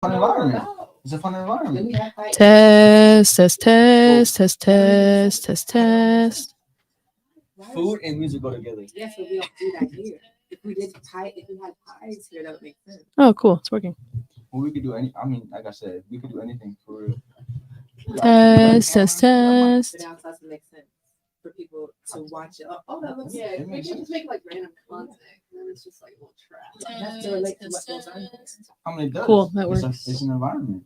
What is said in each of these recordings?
fun environment. It's a fun environment. Test, test, test, test, test, test, test. Food and music go together. Oh, cool. It's working. Well, we could do any. I mean, like I said, we could do anything for real. Test, test, test. It makes sense. I mean, it does. Cool, that It's, works. it's an environment.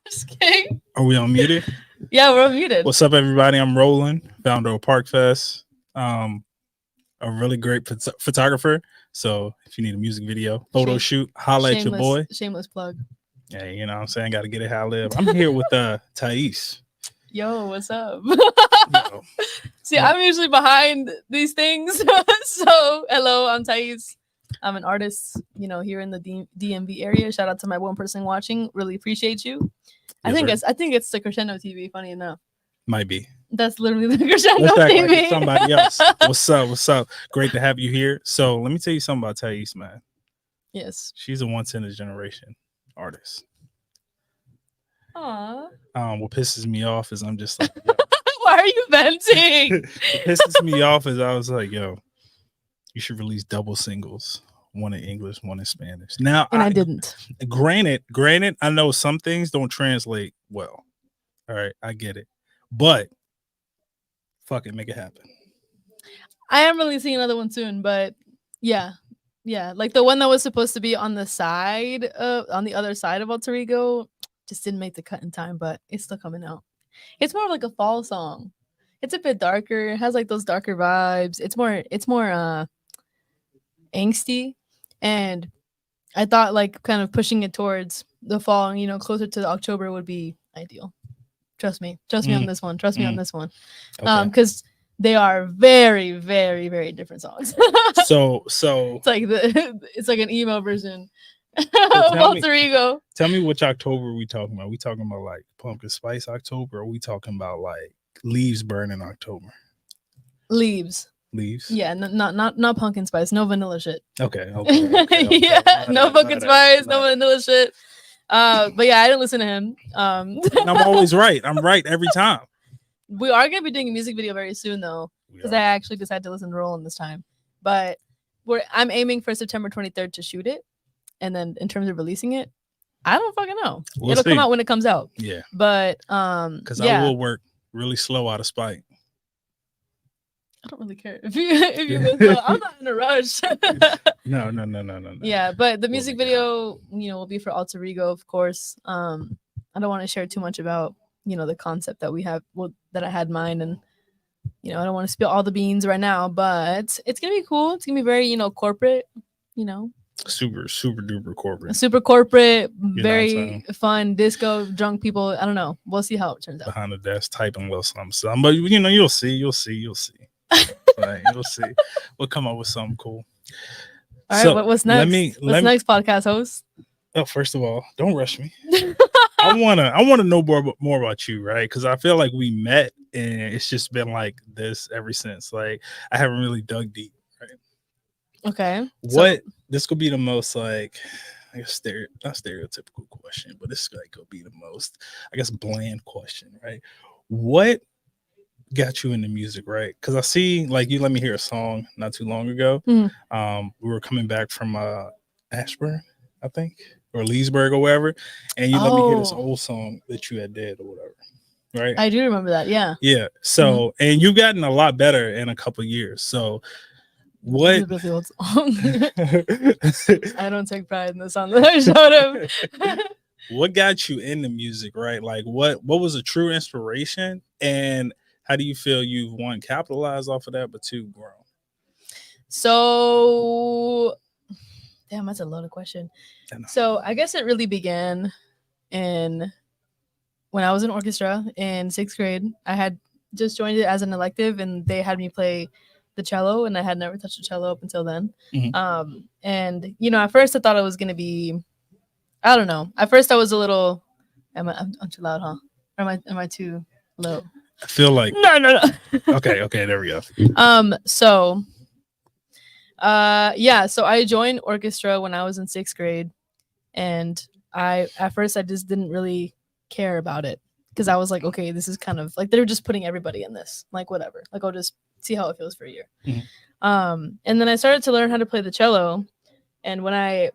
Just kidding. Are we unmuted? Yeah, we're muted. What's up, everybody? I'm Roland, founder of Park Fest. A really great photographer. So if you need a music video, photo shoot, holla at your boy. Shameless plug. Yeah, you know what I'm saying? Got to get it how I live. I'm here with Thais. Yo, what's up? Yo. See, I'm usually behind these things. So, hello, I'm Thais. I'm an artist, here in the DMV area. Shout out to my one person watching. Really appreciate you. Yes, I think it's the Crescendo TV. Funny enough, might be. that's literally the Crescendo Let's act TV. like it's somebody else. What's up? What's up? Great to have you here. So let me tell you something about Thais, man. Yes. She's a once in a generation artist. Aww. What pisses me off is I'm just like, why are you venting? what pisses me off is I was like, yo, you should release double singles, one in English, one in Spanish. Now, And I didn't. Granted, I know some things don't translate well. All right, I get it, but fuck it, make it happen. I am releasing another one soon, but yeah, like the one that was supposed to be on the other side of Alter Ego, just didn't make the cut in time, but it's still coming out. It's more of like a fall song. It's a bit darker. It has like those darker vibes. It's more angsty, and I thought like kind of pushing it towards the fall, closer to October would be ideal. Trust me on this one. Trust me on this one. Okay. Because they are very, very, very different songs. So it's like an emo version of tell me- Alter Ego. Tell me which October are we talking about? We talking about like pumpkin spice October, or are we talking about like leaves burning October? Leaves. Yeah, not pumpkin spice, no vanilla shit. Okay. Yeah, no pumpkin spice, no vanilla shit. But yeah, I didn't listen to him. I'm always right. I'm right every time. We are gonna be doing a music video very soon though, because I actually decided to listen to Roland this time. But I'm aiming for September 23rd to shoot it, and then in terms of releasing it, I don't fucking know. It'll come out when it comes out. Yeah. But because I will work really slow out of spite. I don't really care if you I'm not in a rush. No. Yeah, but the music video, will be for Alter Ego, of course. I don't want to share too much about, the concept that we have, that I had in mind, and I don't want to spill all the beans right now, but it's gonna be cool. It's gonna be very, corporate, super duper corporate. Super corporate, know very fun, disco, drunk people. I don't know. We'll see how it turns out. Behind the desk typing a little something. But you'll see. Right, you'll see. We'll come up with something cool. All right, what's next? What's next, podcast host? Oh, first of all, don't rush me. I wanna know more about you, right? Because I feel like we met and it's just been like this ever since. Like I haven't really dug deep, right? Okay. This could be the most like I guess not stereotypical question, but this like could be the most I guess bland question, right? What got you into music, right? Because I see like you let me hear a song not too long ago. Mm-hmm. We were coming back from Ashburn, I think, or Leesburg or wherever, and you let me hear this old song that you had did or whatever, right? I do remember that. Yeah. So and you've gotten a lot better in a couple of years. So what? The old song. I don't take pride in the song that I showed him. What got you into music, right? Like what was a true inspiration, and how do you feel you've one capitalized off of that, but two grown? So, damn, that's a loaded question. So I guess it really began when I was in orchestra in 6th grade. I had just joined it as an elective, and they had me play the cello, and I had never touched the cello up until then. Mm-hmm. And at first I thought it was gonna be, I don't know. At first I was a little, I'm too loud, huh? Or am I too low? I feel like no. Okay, there we go. So I joined orchestra when I was in 6th grade, and at first I just didn't really care about it, because I was like, okay, this is kind of like they're just putting everybody in this, like whatever, like I'll just see how it feels for a year. Mm-hmm. And then I started to learn how to play the cello, and when I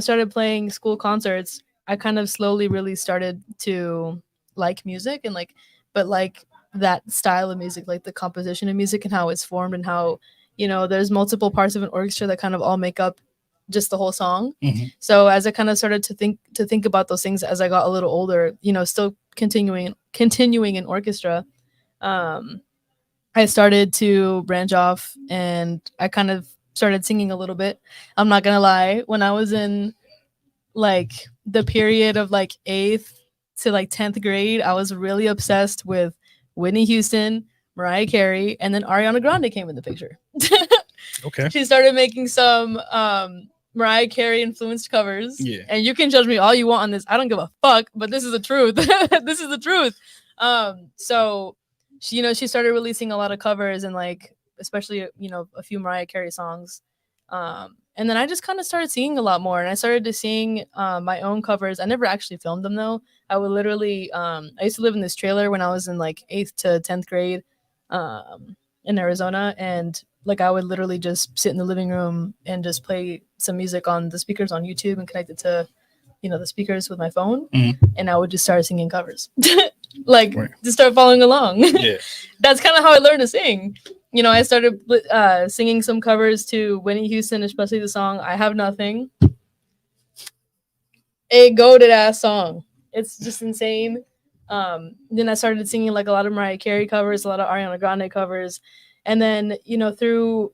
started playing school concerts, I kind of slowly really started to like music, and like that style of music, like the composition of music and how it's formed, and how there's multiple parts of an orchestra that kind of all make up just the whole song. Mhm. So as I kind of started to think about those things as I got a little older, still continuing in orchestra, I started to branch off and I kind of started singing a little bit. I'm not gonna lie, when I was in like the period of like 8th to like 10th grade, I was really obsessed with Whitney Houston, Mariah Carey, and then Ariana Grande came in the picture. Okay. She started making some Mariah Carey influenced covers. Yeah. And you can judge me all you want on this. I don't give a fuck, but this is the truth. This is the truth. So she started releasing a lot of covers and like especially a few Mariah Carey songs. And then I just kind of started singing a lot more, and I started to sing my own covers. I never actually filmed them though. I would literally I used to live in this trailer when I was in like 8th to 10th grade in Arizona, and like I would literally just sit in the living room and just play some music on the speakers on YouTube and connect it to the speakers with my phone, and I would just start singing covers. Like Right. just start following along. Yeah. That's kind of how I learned to sing. I started singing some covers to Whitney Houston, especially the song I Have Nothing. A goated ass song. It's just insane. Then I started singing like a lot of Mariah Carey covers, a lot of Ariana Grande covers. And then, through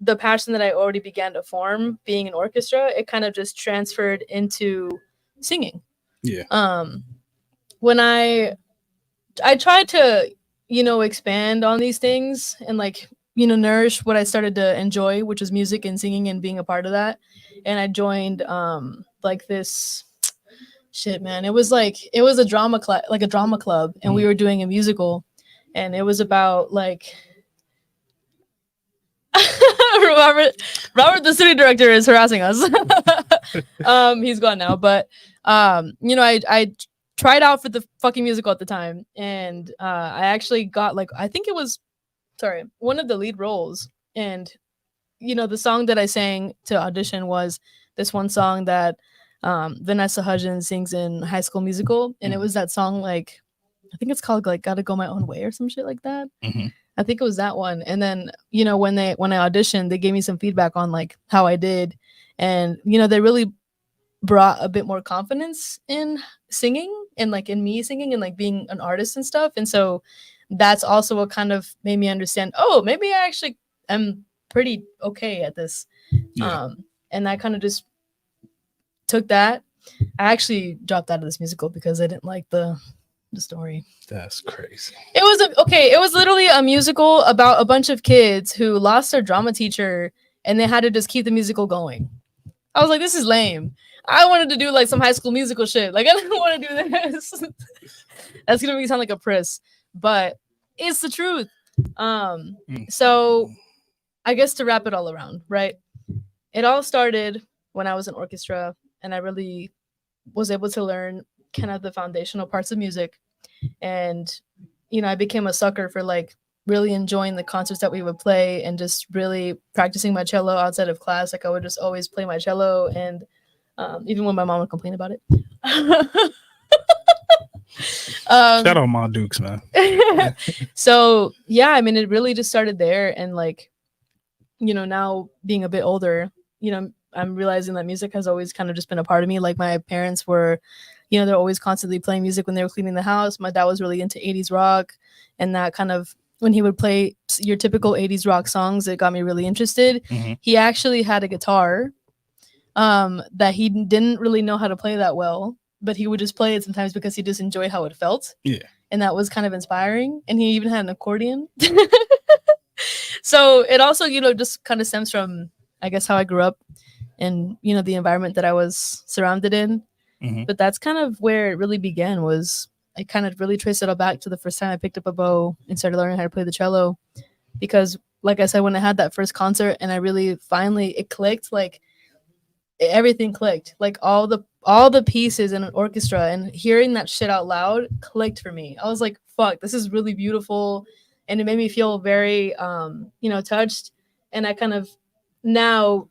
the passion that I already began to form being in orchestra, it kind of just transferred into singing. Yeah. When I tried to expand on these things and like nourish what I started to enjoy, which was music and singing and being a part of that. And I joined like this shit, man. It was a drama club, and we were doing a musical, and it was about like Robert, the city director, is harassing us. He's gone now, but I tried out for the fucking musical at the time, and I actually got like I think it was one of the lead roles. And the song that I sang to audition was this one song that Vanessa Hudgens sings in High School Musical, and it was that song, like I think it's called like Gotta Go My Own Way or some shit like that. I think it was that one. And then when I auditioned, they gave me some feedback on like how I did, and they really brought a bit more confidence in singing and like in me singing and like being an artist and stuff. And so that's also what kind of made me understand, oh, maybe I actually am pretty okay at this. Yeah. And I kind of just took that. I actually dropped out of this musical because I didn't like the story. That's crazy. It was literally a musical about a bunch of kids who lost their drama teacher and they had to just keep the musical going. I was like, this is lame. I wanted to do like some High School Musical shit. Like I didn't want to do this. That's gonna make me sound like a priss, but it's the truth. So I guess to wrap it all around, right? It all started when I was in orchestra, and I really was able to learn kind of the foundational parts of music. And I became a sucker for like really enjoying the concerts that we would play and just really practicing my cello outside of class. Like I would just always play my cello, and even when my mom would complain about it. Shout out Ma Dukes, man. So yeah, I mean, it really just started there. And like, now being a bit older, I'm realizing that music has always kind of just been a part of me. Like my parents were, they're always constantly playing music when they were cleaning the house. My dad was really into 80s rock, and that kind of, when he would play your typical 80s rock songs, it got me really interested. He actually had a guitar that he didn't really know how to play that well, but he would just play it sometimes because he just enjoyed how it felt. Yeah. And that was kind of inspiring. And he even had an accordion. So it also, just kind of stems from, I guess, how I grew up and, the environment that I was surrounded in. But that's kind of where it really began. Was I kind of really traced it all back to the first time I picked up a bow and started learning how to play the cello. Because like I said, when I had that first concert and I really finally, it clicked, like everything clicked, like all the pieces in an orchestra, and hearing that shit out loud clicked for me. I was like, fuck, this is really beautiful. And it made me feel very, touched. And I kind of now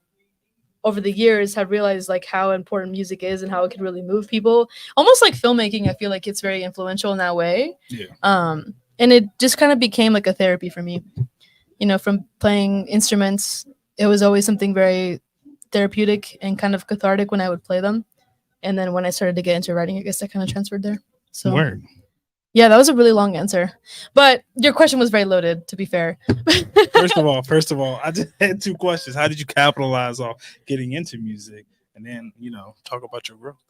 over the years have realized like how important music is and how it can really move people. Almost like filmmaking, I feel like it's very influential in that way. Yeah. And it just kind of became like a therapy for me. From playing instruments, it was always something very therapeutic and kind of cathartic when I would play them. And then when I started to get into writing, I guess that kind of transferred there. So Word. yeah, that was a really long answer. But your question was very loaded, to be fair. First of all, I just had 2 questions. How did you capitalize off getting into music? And then, talk about your growth.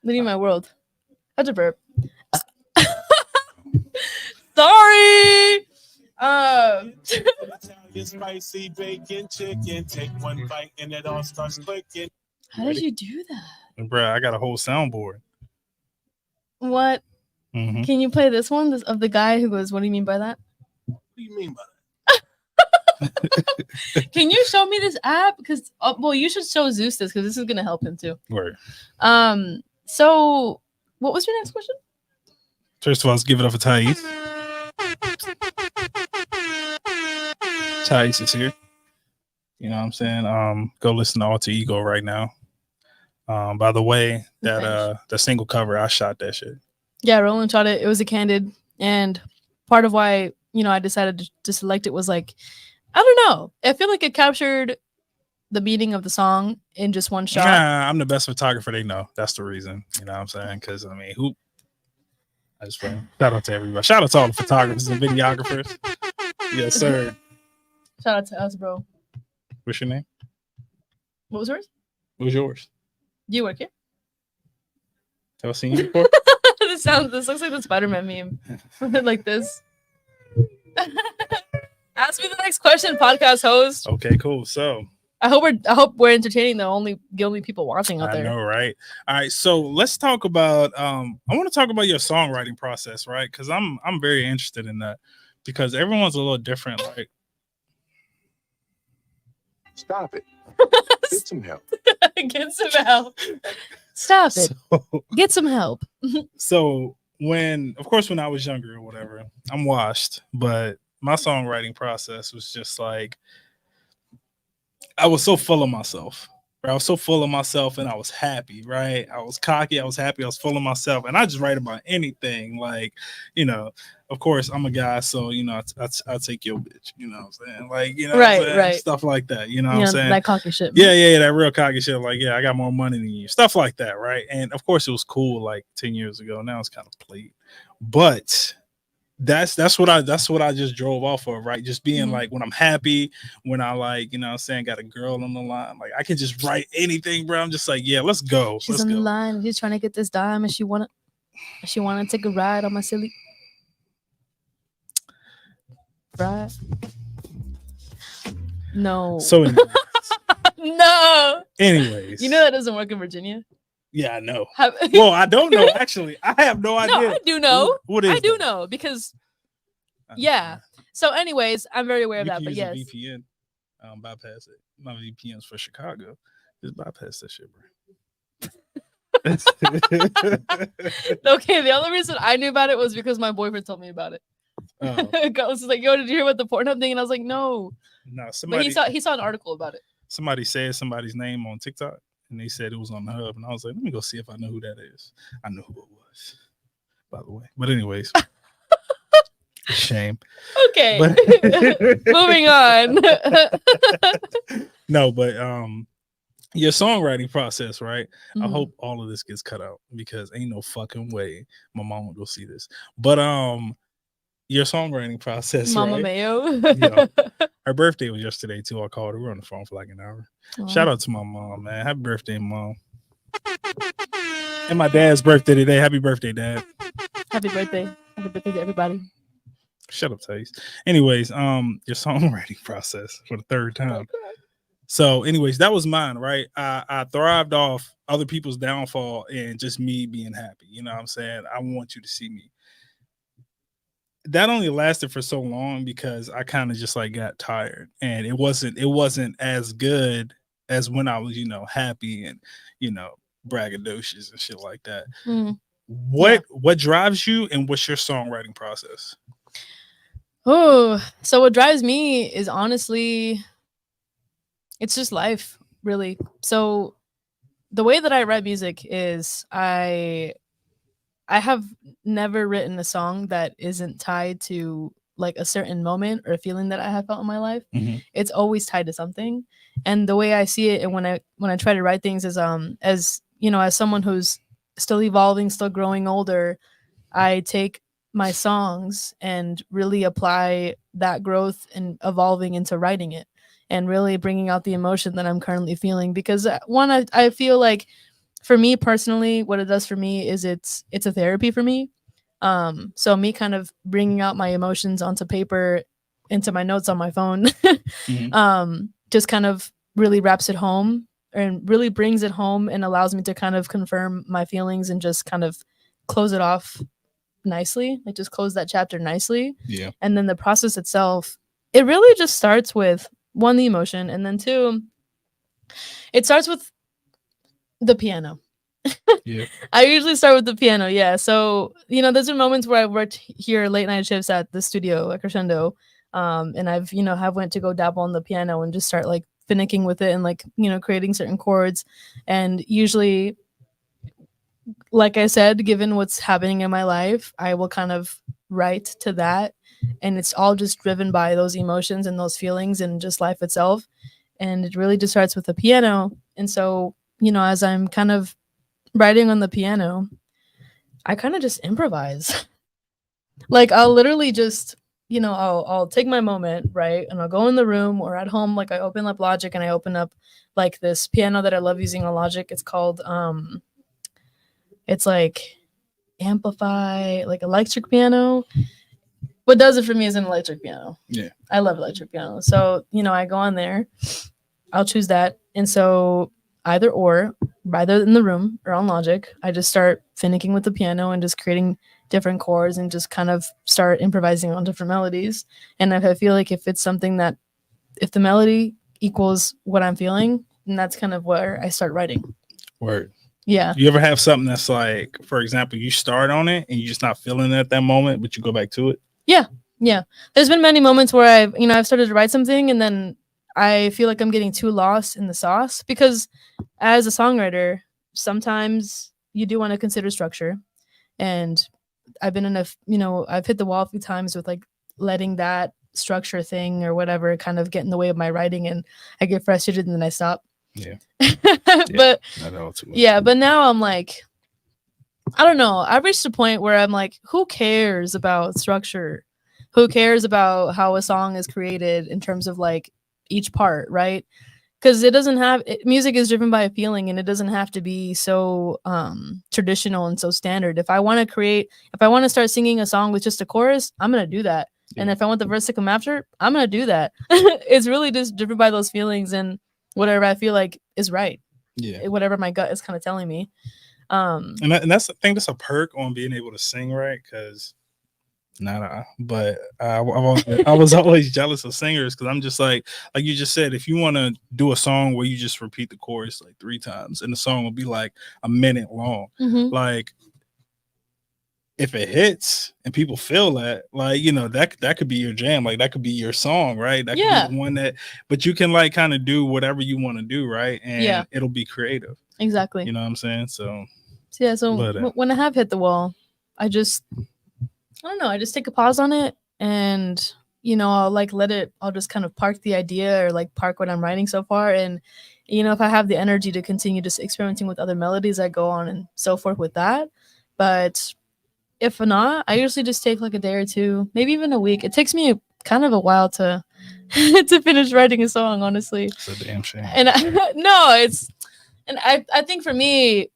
Leading my world. How'd you burp? Sorry. Spicy bacon chicken. Take one bite and it all starts clicking. How did you do that? Bruh, I got a whole soundboard. What? Mhm. Can you play this one of the guy who goes, "What do you mean by that?" What do you mean by Can you show me this app? Because well, you should show Zeus this because this is gonna help him too. Word. So what was your next question? First of all, let's give it up for Thais. Thais is here. You know what I'm saying? Go listen to Alter Ego right now. By the way, that the single cover, I shot that shit. Yeah, Roland shot it. It was a candid, and part of why I decided to select it was like, I don't know. I feel like it captured the meaning of the song in just one shot. Nah, I'm the best photographer they know. That's the reason. You know what I'm saying? Because I mean, I just shout out to everybody. Shout out to all the photographers and videographers. Yes, sir. Shout out to us, bro. What's your name? What was yours? What was yours? Do you work here? Have I seen you before? This looks like the Spider-Man meme. Like this. Ask me the next question, podcast host. Okay, cool. So I hope we're entertaining the only people watching out there. I know, right? All right, so let's talk about I want to talk about your songwriting process, right? Because I'm very interested in that because everyone's a little different. Like, Stop it. Get some help. Get some help. Stop it. so, Get some help. so when I was younger or whatever, I'm washed, but my songwriting process was just like I was so full of myself. Right? I was so full of myself and I was happy, right? I was cocky, I was happy, I was full of myself, and I just write about anything. Like, of course, I'm a guy, so I'll take your bitch, you know what I'm saying? Like, Right. Stuff like that, you know what I'm saying? That cocky shit. Yeah, that real cocky shit. Like, yeah, I got more money than you, stuff like that, right? And of course, it was cool like 10 years ago. Now it's kind of played, but that's what I just drove off of, right? Just being like when I'm happy, when I like, got a girl on the line, like I can just write anything, bro. I'm just like, yeah, let's go. She's on the line and she's trying to get this dime and she wanna take a ride on my silly ride. No. So no. Anyways. That doesn't work in Virginia. Yeah, I know. Well, I don't know. Actually, I have no idea. No, I do know. What is I do that? know because, yeah. So, anyways, I'm very aware of that. But yes, VPN, bypass it. My VPN's for Chicago. Just bypass that shit, bro. Okay. The only reason I knew about it was because my boyfriend told me about it. Oh. I was like, "Yo, did you hear about the Pornhub thing?" And I was like, "No." No, But he saw an article about it. Somebody said somebody's name on TikTok. And they said it was on the hub. And I was like, let me go see if I know who that is. I know who it was, by the way. But anyways. Shame. Okay. Moving on. No, but your songwriting process, right? Mm-hmm. I hope all of this gets cut out because ain't no fucking way my mom will go see this. But your songwriting process, Mama right? Mayo. Her birthday was yesterday too. I called her. We were on the phone for like an hour. Aww. Shout out to my mom, man. Happy birthday, mom. And my dad's birthday today. Happy birthday, Dad. Happy birthday. Happy birthday to everybody. Shut up, Thais. Anyways, your songwriting process for the third time. Okay. So, anyways, that was mine, right? I thrived off other people's downfall and just me being happy. You know what I'm saying? I want you to see me. That only lasted for so long because I kind of just like got tired and it wasn't as good as when I was, happy and, braggadocious and shit like that. What drives you and what's your songwriting process? Oh, so what drives me is honestly, it's just life, really. So the way that I write music is I have never written a song that isn't tied to like a certain moment or a feeling that I have felt in my life, Mhm. it's always tied to something. And the way I see it, and when I try to write things is as you know, as someone who's still evolving, still growing older, I take my songs and really apply that growth and evolving into writing it and really bringing out the emotion that I'm currently feeling. Because one, I feel like for me personally, what it does for me is it's a therapy for me. So me kind of bringing out my emotions onto paper, into my notes on my phone, just kind of really wraps it home and really brings it home and allows me to kind of confirm my feelings and just kind of close it off nicely, like just close that chapter nicely. Yeah. And then the process itself, it really just starts with one, the emotion, and then two, it starts with the piano. Yeah. I usually start with the piano. Yeah. So, you know, there's been moments where I've worked here late night shifts at the studio at Crescendo. And I've, you know, have went to go dabble on the piano and just start like finicking with it and like, you know, creating certain chords. And usually, like I said, given what's happening in my life, I will kind of write to that. And it's all just driven by those emotions and those feelings and just life itself. And it really just starts with the piano. And so, you know, as I'm kind of writing on the piano, I kind of just improvise. Like I'll literally just, you know, I'll take my moment, right? And I'll go in the room or at home, like I open up Logic and I open up like this piano that I love using on Logic. It's called it's like Amplify, like electric piano. What does it for me is an electric piano. Yeah. I love electric piano. So, you know, I go on there, I'll choose that. And so either in the room or on Logic, I just start finicking with the piano and just creating different chords and just kind of start improvising on different melodies. And if I feel like if it's something that, if the melody equals what I'm feeling, then that's kind of where I start writing. Word. Yeah. You ever have something that's like, for example, you start on it and you're just not feeling it at that moment, but you go back to it? Yeah. Yeah. There's been many moments where I've started to write something and then I feel like I'm getting too lost in the sauce, because as a songwriter, sometimes you do want to consider structure. And I've been I've hit the wall a few times with like letting that structure thing or whatever kind of get in the way of my writing, and I get frustrated and then I stop. Yeah. But Not all too much. yeah, but now I'm like, I don't know. I've reached a point where I'm like, who cares about structure? Who cares about how a song is created in terms of like each part, right? Because it doesn't have music is driven by a feeling, and it doesn't have to be so traditional and so standard. If I want to start singing a song with just a chorus, I'm gonna do that. Yeah. And if I want the verse to come after, I'm gonna do that. It's really just driven by those feelings and whatever I feel like is right. Yeah. Whatever my gut is kind of telling me. And that's, I think that's a perk on being able to sing, right? Because but I was always jealous of singers, because I'm just like you just said, if you want to do a song where you just repeat the chorus like 3 times and the song will be like a minute long, like if it hits and people feel that, like, you know, that could be your jam, like that could be your song, right? That could be the one that, but you can like kind of do whatever you want to do, right? And it'll be creative. Exactly. You know what I'm saying? So when I have hit the wall, I don't know, I just take a pause on it, and you know, I'll just kind of park the idea or like park what I'm writing so far. And you know, if I have the energy to continue just experimenting with other melodies, I go on and so forth with that. But if not, I usually just take like a day or two, maybe even a week. It takes me kind of a while to to finish writing a song, honestly. It's a damn shame. And I think for me,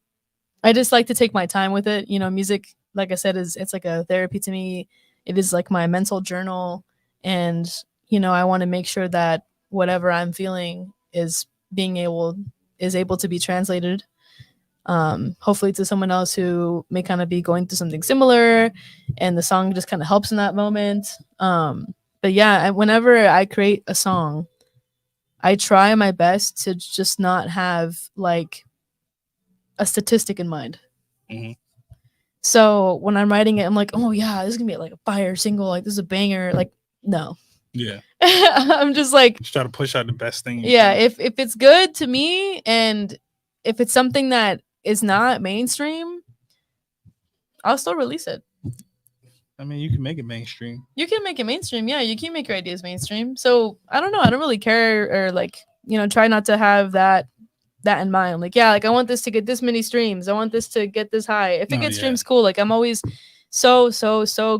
I just like to take my time with it. You know, music, like I said, it's like a therapy to me. It is like my mental journal. And, you know, I want to make sure that whatever I'm feeling is able to be translated, hopefully to someone else who may kind of be going through something similar, and the song just kind of helps in that moment. But yeah, whenever I create a song, I try my best to just not have like a statistic in mind. So when I'm writing it, I'm like, oh yeah, this is gonna be like a fire single, like this is a banger. Like, no. Yeah. I'm just like, just try to push out the best thing. If it's good to me, and if it's something that is not mainstream, I'll still release it. I mean, you can make it mainstream. You can make it mainstream. Yeah, you can make your ideas mainstream. So I don't know. I don't really care or like, try not to have that in mind. Like, yeah, like I want this to get this many streams. I want this to get this high. If it gets streams, cool. Like I'm always so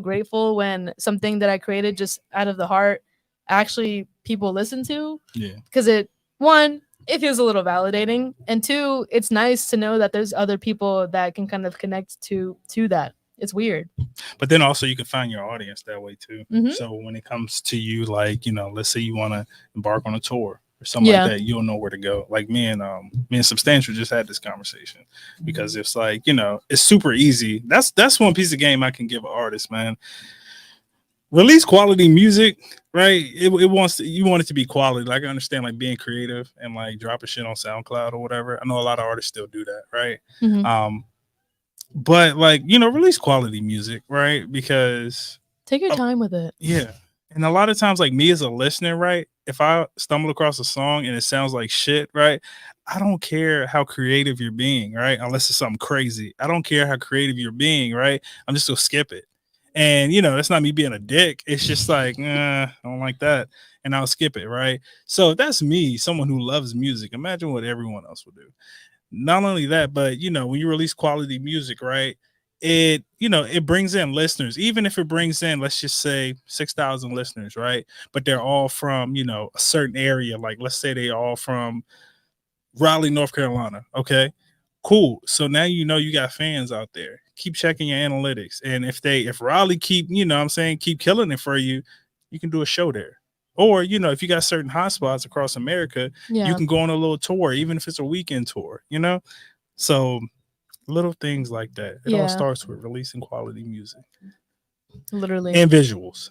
grateful when something that I created just out of the heart actually people listen to. Yeah. Because it feels a little validating. And two, it's nice to know that there's other people that can kind of connect to that. It's weird. But then also you can find your audience that way too. Mhm. So when it comes to you, like, let's say you want to embark on a tour or something like that, you'll know where to go. Like me and Substantial just had this conversation because it's like, it's super easy. That's one piece of game I can give an artist, man. Release quality music, right? You want it to be quality. Like I understand like being creative and like dropping shit on SoundCloud or whatever. I know a lot of artists still do that, right? Mhm. But like, release quality music, right? Because take your time with it. Yeah. And a lot of times, like me as a listener, right? If I stumble across a song and it sounds like shit, right? I don't care how creative you're being, right? Unless it's something crazy. I don't care how creative you're being, right? I'm just gonna skip it. And that's not me being a dick. It's just like, I don't like that. And I'll skip it, right? So if that's me, someone who loves music, imagine what everyone else would do. Not only that, but when you release quality music, right, it brings in listeners. Even if it brings in, let's just say 6,000 listeners, right, but they're all from a certain area, like let's say they all from Raleigh, North Carolina. Okay, cool. So now you got fans out there. Keep checking your analytics, and if Raleigh keep keep killing it for you, you can do a show there. Or, if you got certain hotspots across America, you can go on a little tour, even if it's a weekend tour, So little things like that. It all starts with releasing quality music. Literally. And visuals.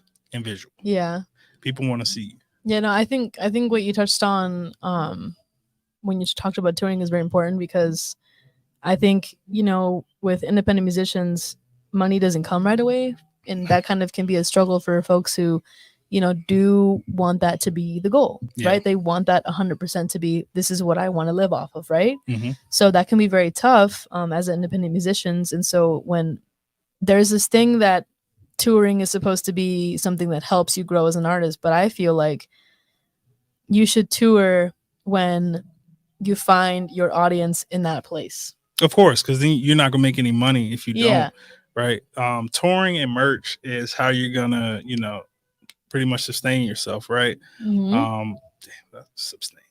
Yeah. People want to see you. Yeah, no, I think what you touched on when you talked about touring is very important because I think, with independent musicians, money doesn't come right away. And that kind of can be a struggle for folks who do want that to be the goal, right? They want that 100% to be, this is what I want to live off of, right? Mm-hmm. So that can be very tough as independent musicians. And so when there's this thing that touring is supposed to be something that helps you grow as an artist, but I feel like you should tour when you find your audience in that place. Of course, because then you're not gonna make any money if you don't, right? Touring and merch is how you're gonna, pretty much sustain yourself, right? Mm-hmm.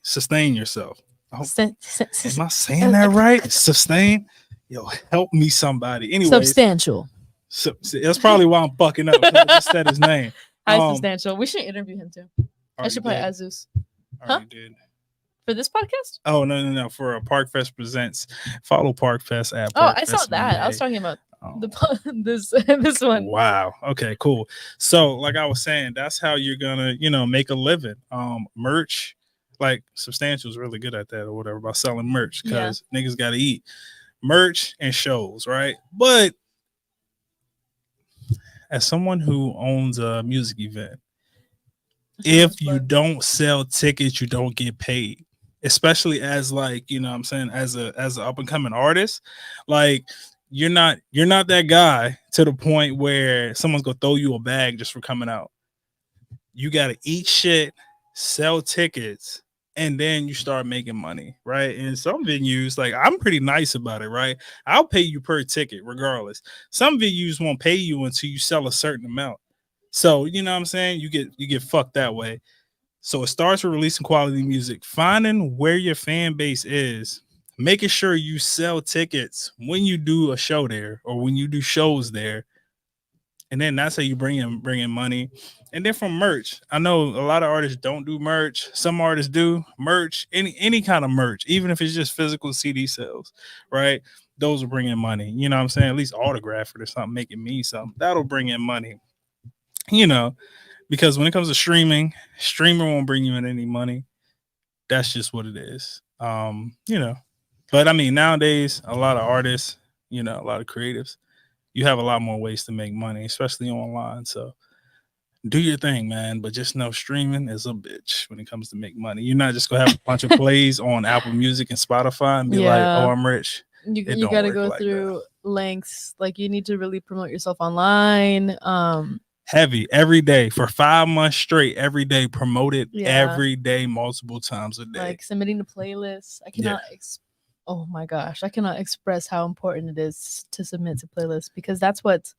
Sustain yourself. Am I Am saying that right? Sustain. Yo, help me, somebody. Anyway, Substantial. That's probably why I'm fucking up. I just said his name. Hi, Substantial. We should interview him too. I should play as Zeus. Already did. For this podcast? Oh no! For Park Fest Presents, follow Park Fest at. Park I saw that. I was talking about this one. Wow. Okay. Cool. So, like I was saying, that's how you're gonna, make a living. Merch, like Substantial is really good at that or whatever about selling merch because niggas gotta eat. Merch and shows, right? But as someone who owns a music event, if you don't sell tickets, you don't get paid. Especially as like, as an up and coming artist, like you're not that guy to the point where someone's gonna throw you a bag just for coming out. You gotta eat shit, sell tickets, and then you start making money, right? And some venues, like I'm pretty nice about it, right? I'll pay you per ticket regardless. Some venues won't pay you until you sell a certain amount. So you get fucked that way. So it starts with releasing quality music, finding where your fan base is, making sure you sell tickets when you do a show there or when you do shows there. And then that's how you bring in money. And then from merch, I know a lot of artists don't do merch. Some artists do merch, any kind of merch, even if it's just physical CD sales, right? Those will bring in money. You know what I'm saying? At least autograph it or something, make it mean something. That'll bring in money. Because when it comes to streaming won't bring you in any money. That's just what it is. But I mean, nowadays, a lot of artists, a lot of creatives, you have a lot more ways to make money, especially online. So do your thing, man. But just know streaming is a bitch when it comes to make money. You're not just gonna have a bunch of plays on Apple Music and Spotify and be like, oh, I'm rich. You got to go through lengths. Like you need to really promote yourself online. Heavy every day for 5 months straight, every day, promote it Yeah. every day, multiple times a day. Like submitting to playlists. I cannot oh my gosh, I cannot express how important it is to submit to playlists, because that's what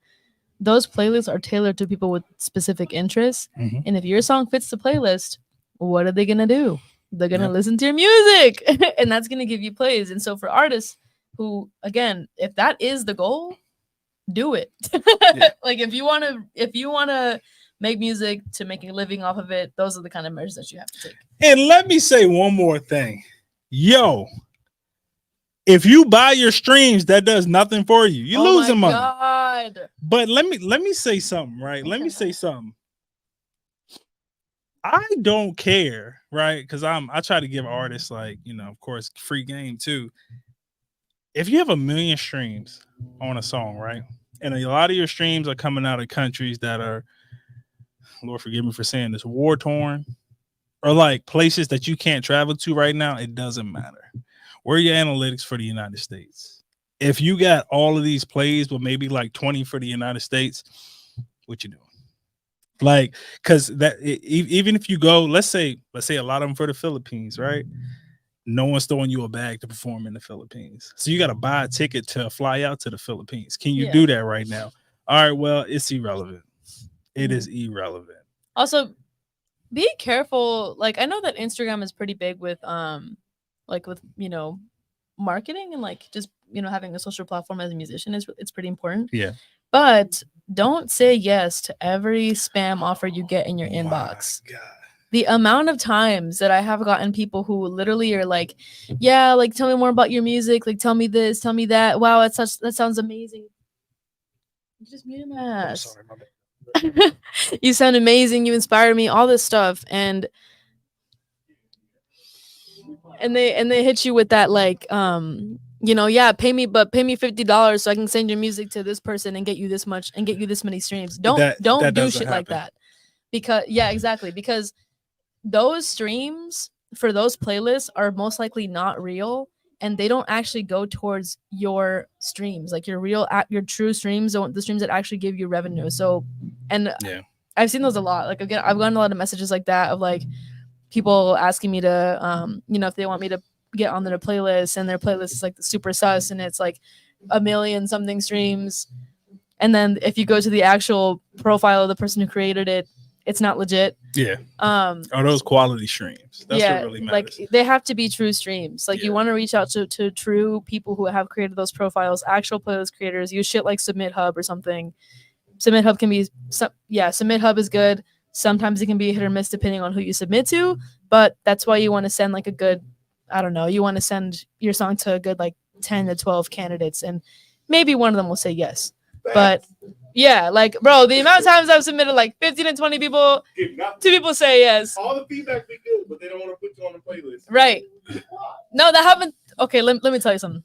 those playlists are tailored to people with specific interests. Mhm. And if your song fits the playlist, what are they gonna do? They're gonna Yep. listen to your music, and that's gonna give you plays. And so for artists who, again, if that is the goal, do it. Yeah. Like if you wanna make music to make a living off of it, those are the kind of measures that you have to take. And let me say one more thing. Yo, if you buy your streams, that does nothing for you. You're losing money. God. But let me say something, right? Let me say something. I don't care, right? Because I try to give artists, like, you know, of course, free game too. If you have 1 million streams on a song, right? And a lot of your streams are coming out of countries that are, Lord forgive me for saying this, war torn, or like places that you can't travel to right now, it doesn't matter. Where are your analytics for the United States? If you got all of these plays, but maybe like 20 for the United States, what you doing? Like, because even if you go, let's say a lot of them for the Philippines, right? No one's throwing you a bag to perform in the Philippines, so you got to buy a ticket to fly out to the Philippines. Can you do that right now? All right, well, it's irrelevant. It is irrelevant. Also, be careful. Like, I know that Instagram is pretty big with like with, you know, marketing and like just, you know, having a social platform as a musician it's pretty important. Yeah. But don't say yes to every spam offer you get in your inbox. God. The amount of times that I have gotten people who literally are like, yeah, like tell me more about your music, like tell me this, tell me that. Wow, that sounds amazing. You just mute him ass. Sorry, my bad. You sound amazing, you inspire me, all this stuff. And they hit you with that, like, you know, yeah, pay me $50 so I can send your music to this person and get you this much and get you this many streams. Don't do shit like that. Because exactly, because those streams for those playlists are most likely not real, and they don't actually go towards your streams, like your true streams, the streams that actually give you revenue. So, and I've seen those a lot. Like, again, I've gotten a lot of messages like that of like people asking me to, you know, if they want me to get on their playlist, and their playlist is like the super sus and it's like 1 million something streams. And then if you go to the actual profile of the person who created it, it's not legit. Yeah. Are those quality streams? That's what really matters. Like they have to be true streams. Like you want to reach out to true people who have created those profiles, actual playlist creators. Use shit like Submit Hub or something. Submit Hub can be, Submit Hub is good. Sometimes it can be hit or miss depending on who you submit to, but that's why you want to send like a good, I don't know, you want to send your song to a good like 10 to 12 candidates, and maybe one of them will say yes. But yeah, like, bro, the amount of times I've submitted like 15 and 20 people, 2 people say yes. All the feedback be good, but they don't want to put you on the playlist. Right. No, that happened. Okay, let me tell you something.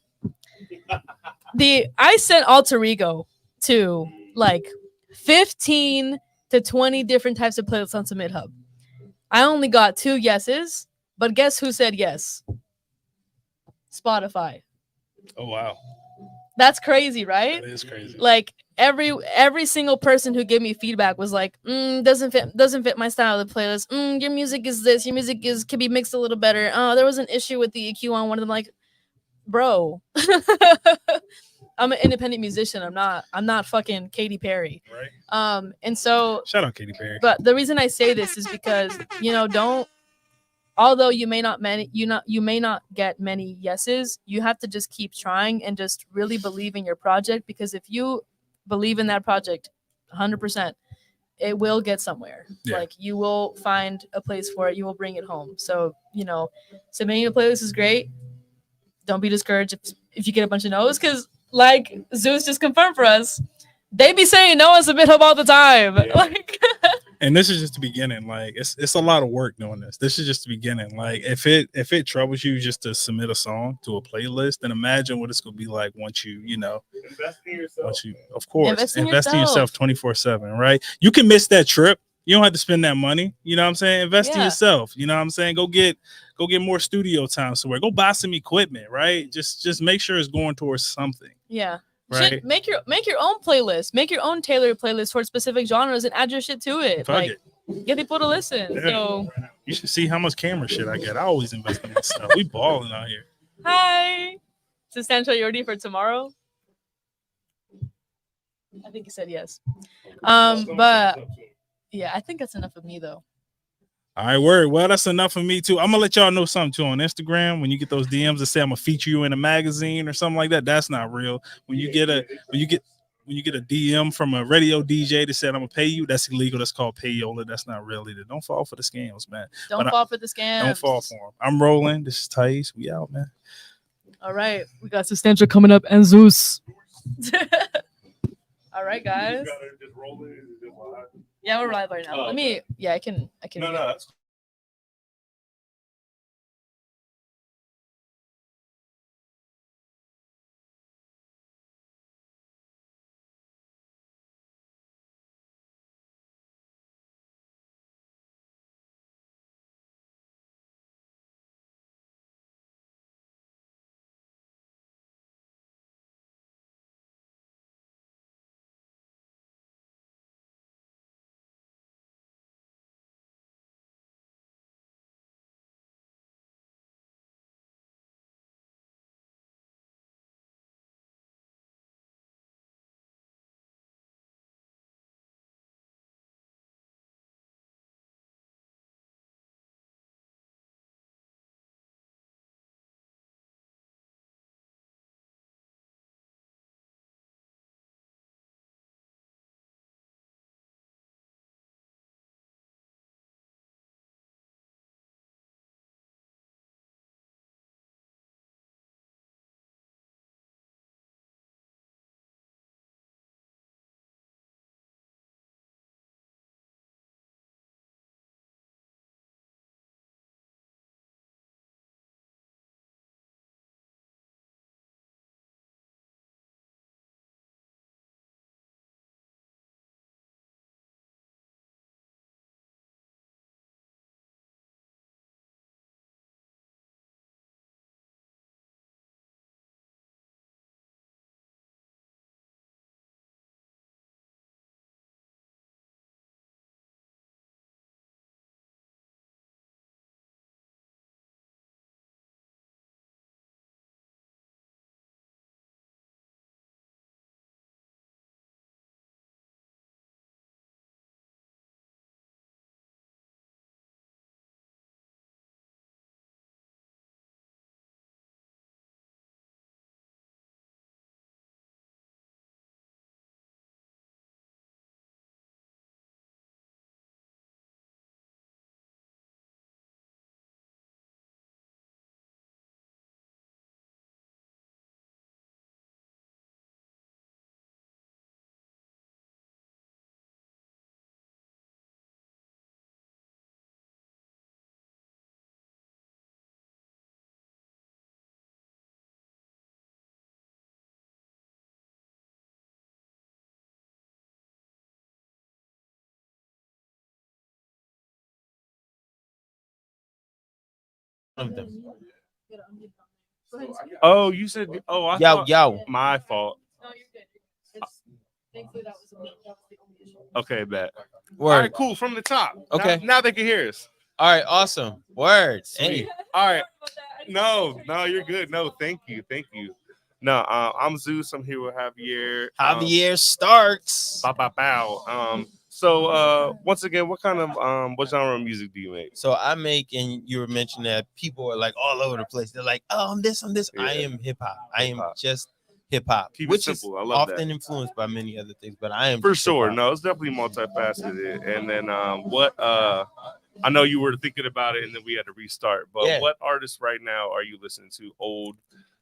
I sent Alter Ego to like 15 to 20 different types of playlists on Submit Hub. I only got 2 yeses, but guess who said yes? Spotify. Oh, wow. That's crazy, right? That is crazy. Like every single person who gave me feedback was like, doesn't fit my style of the playlist. Your music is this. Your music can be mixed a little better. Oh, there was an issue with the EQ on one of them. Like, bro, I'm an independent musician. I'm not fucking Katy Perry. Right. And so shout out Katy Perry. But the reason I say this is because, you know, although you may not get many yeses, you have to just keep trying and just really believe in your project, because if you believe in that project 100%, it will get somewhere. Like you will find a place for it, you will bring it home. So, you know, submitting a playlist is great. Don't be discouraged if you get a bunch of no's, because like Zeus just confirmed for us, they be saying no on Submit Hub all the time. Like and this is just the beginning. Like it's a lot of work doing this. This is just the beginning. Like if it troubles you just to submit a song to a playlist, then imagine what it's gonna be like once you invest in yourself. Once you, of course, invest in yourself 24/7. Right? You can miss that trip. You don't have to spend that money. You know what I'm saying? Invest in yourself. You know what I'm saying? Go get more studio time somewhere. Go buy some equipment. Right? Just make sure it's going towards something. Yeah. right? Shit, make your own playlist. Make your own tailored playlist for specific genres and add your shit to it. Fuck like it. get people to listen. Yeah. So You should see how much camera shit I get. I always invest in my stuff. We balling out here. hi. Substantial, you ready for tomorrow? I think he said yes. But yeah, I think that's enough of me though. All right, word. Well, that's enough for me too. I'm gonna let y'all know something too on Instagram. When you get those DMs that say I'm gonna feature you in a magazine or something like that, that's not real. When you get a DM from a radio DJ that said I'm gonna pay you, that's illegal. That's called payola. That's not real either. Don't fall for the scams, man. Don't fall for the scams. Don't fall for them. I'm rolling. This is Thais. We out, man. All right, we got Substantial coming up and Zeus. All right, guys. Just roll it. Just live. Yeah, we're live right now. Oh, Let me. Yeah, I can. No, that's of them. Oh, you said. Oh, I Yo, thought. yo. My fault. No, you're good. Thankfully, that was the only issue. Okay, bet. All Word. right, cool. From the top. Okay. Now they can hear us. All right, awesome. Word. Sweet. Hey, All right. No, you're good. No, thank you. No, I'm Zeus. I'm here with Javier. Javier starts. Bow, bow, bow. So once again, what kind of what genre of music do you make? So I make, and you were mentioning that people are like all over the place. They're like, oh, I'm this. Yeah. I am hip hop. I am Hip-hop. just hip hop, Keep it which is simple. I love often that. influenced by many other things. But I am For just sure. hip-hop. No, it's definitely multifaceted. And then what I know you were thinking about it and then we had to restart. But Yeah. what artists right now are you listening to? Old,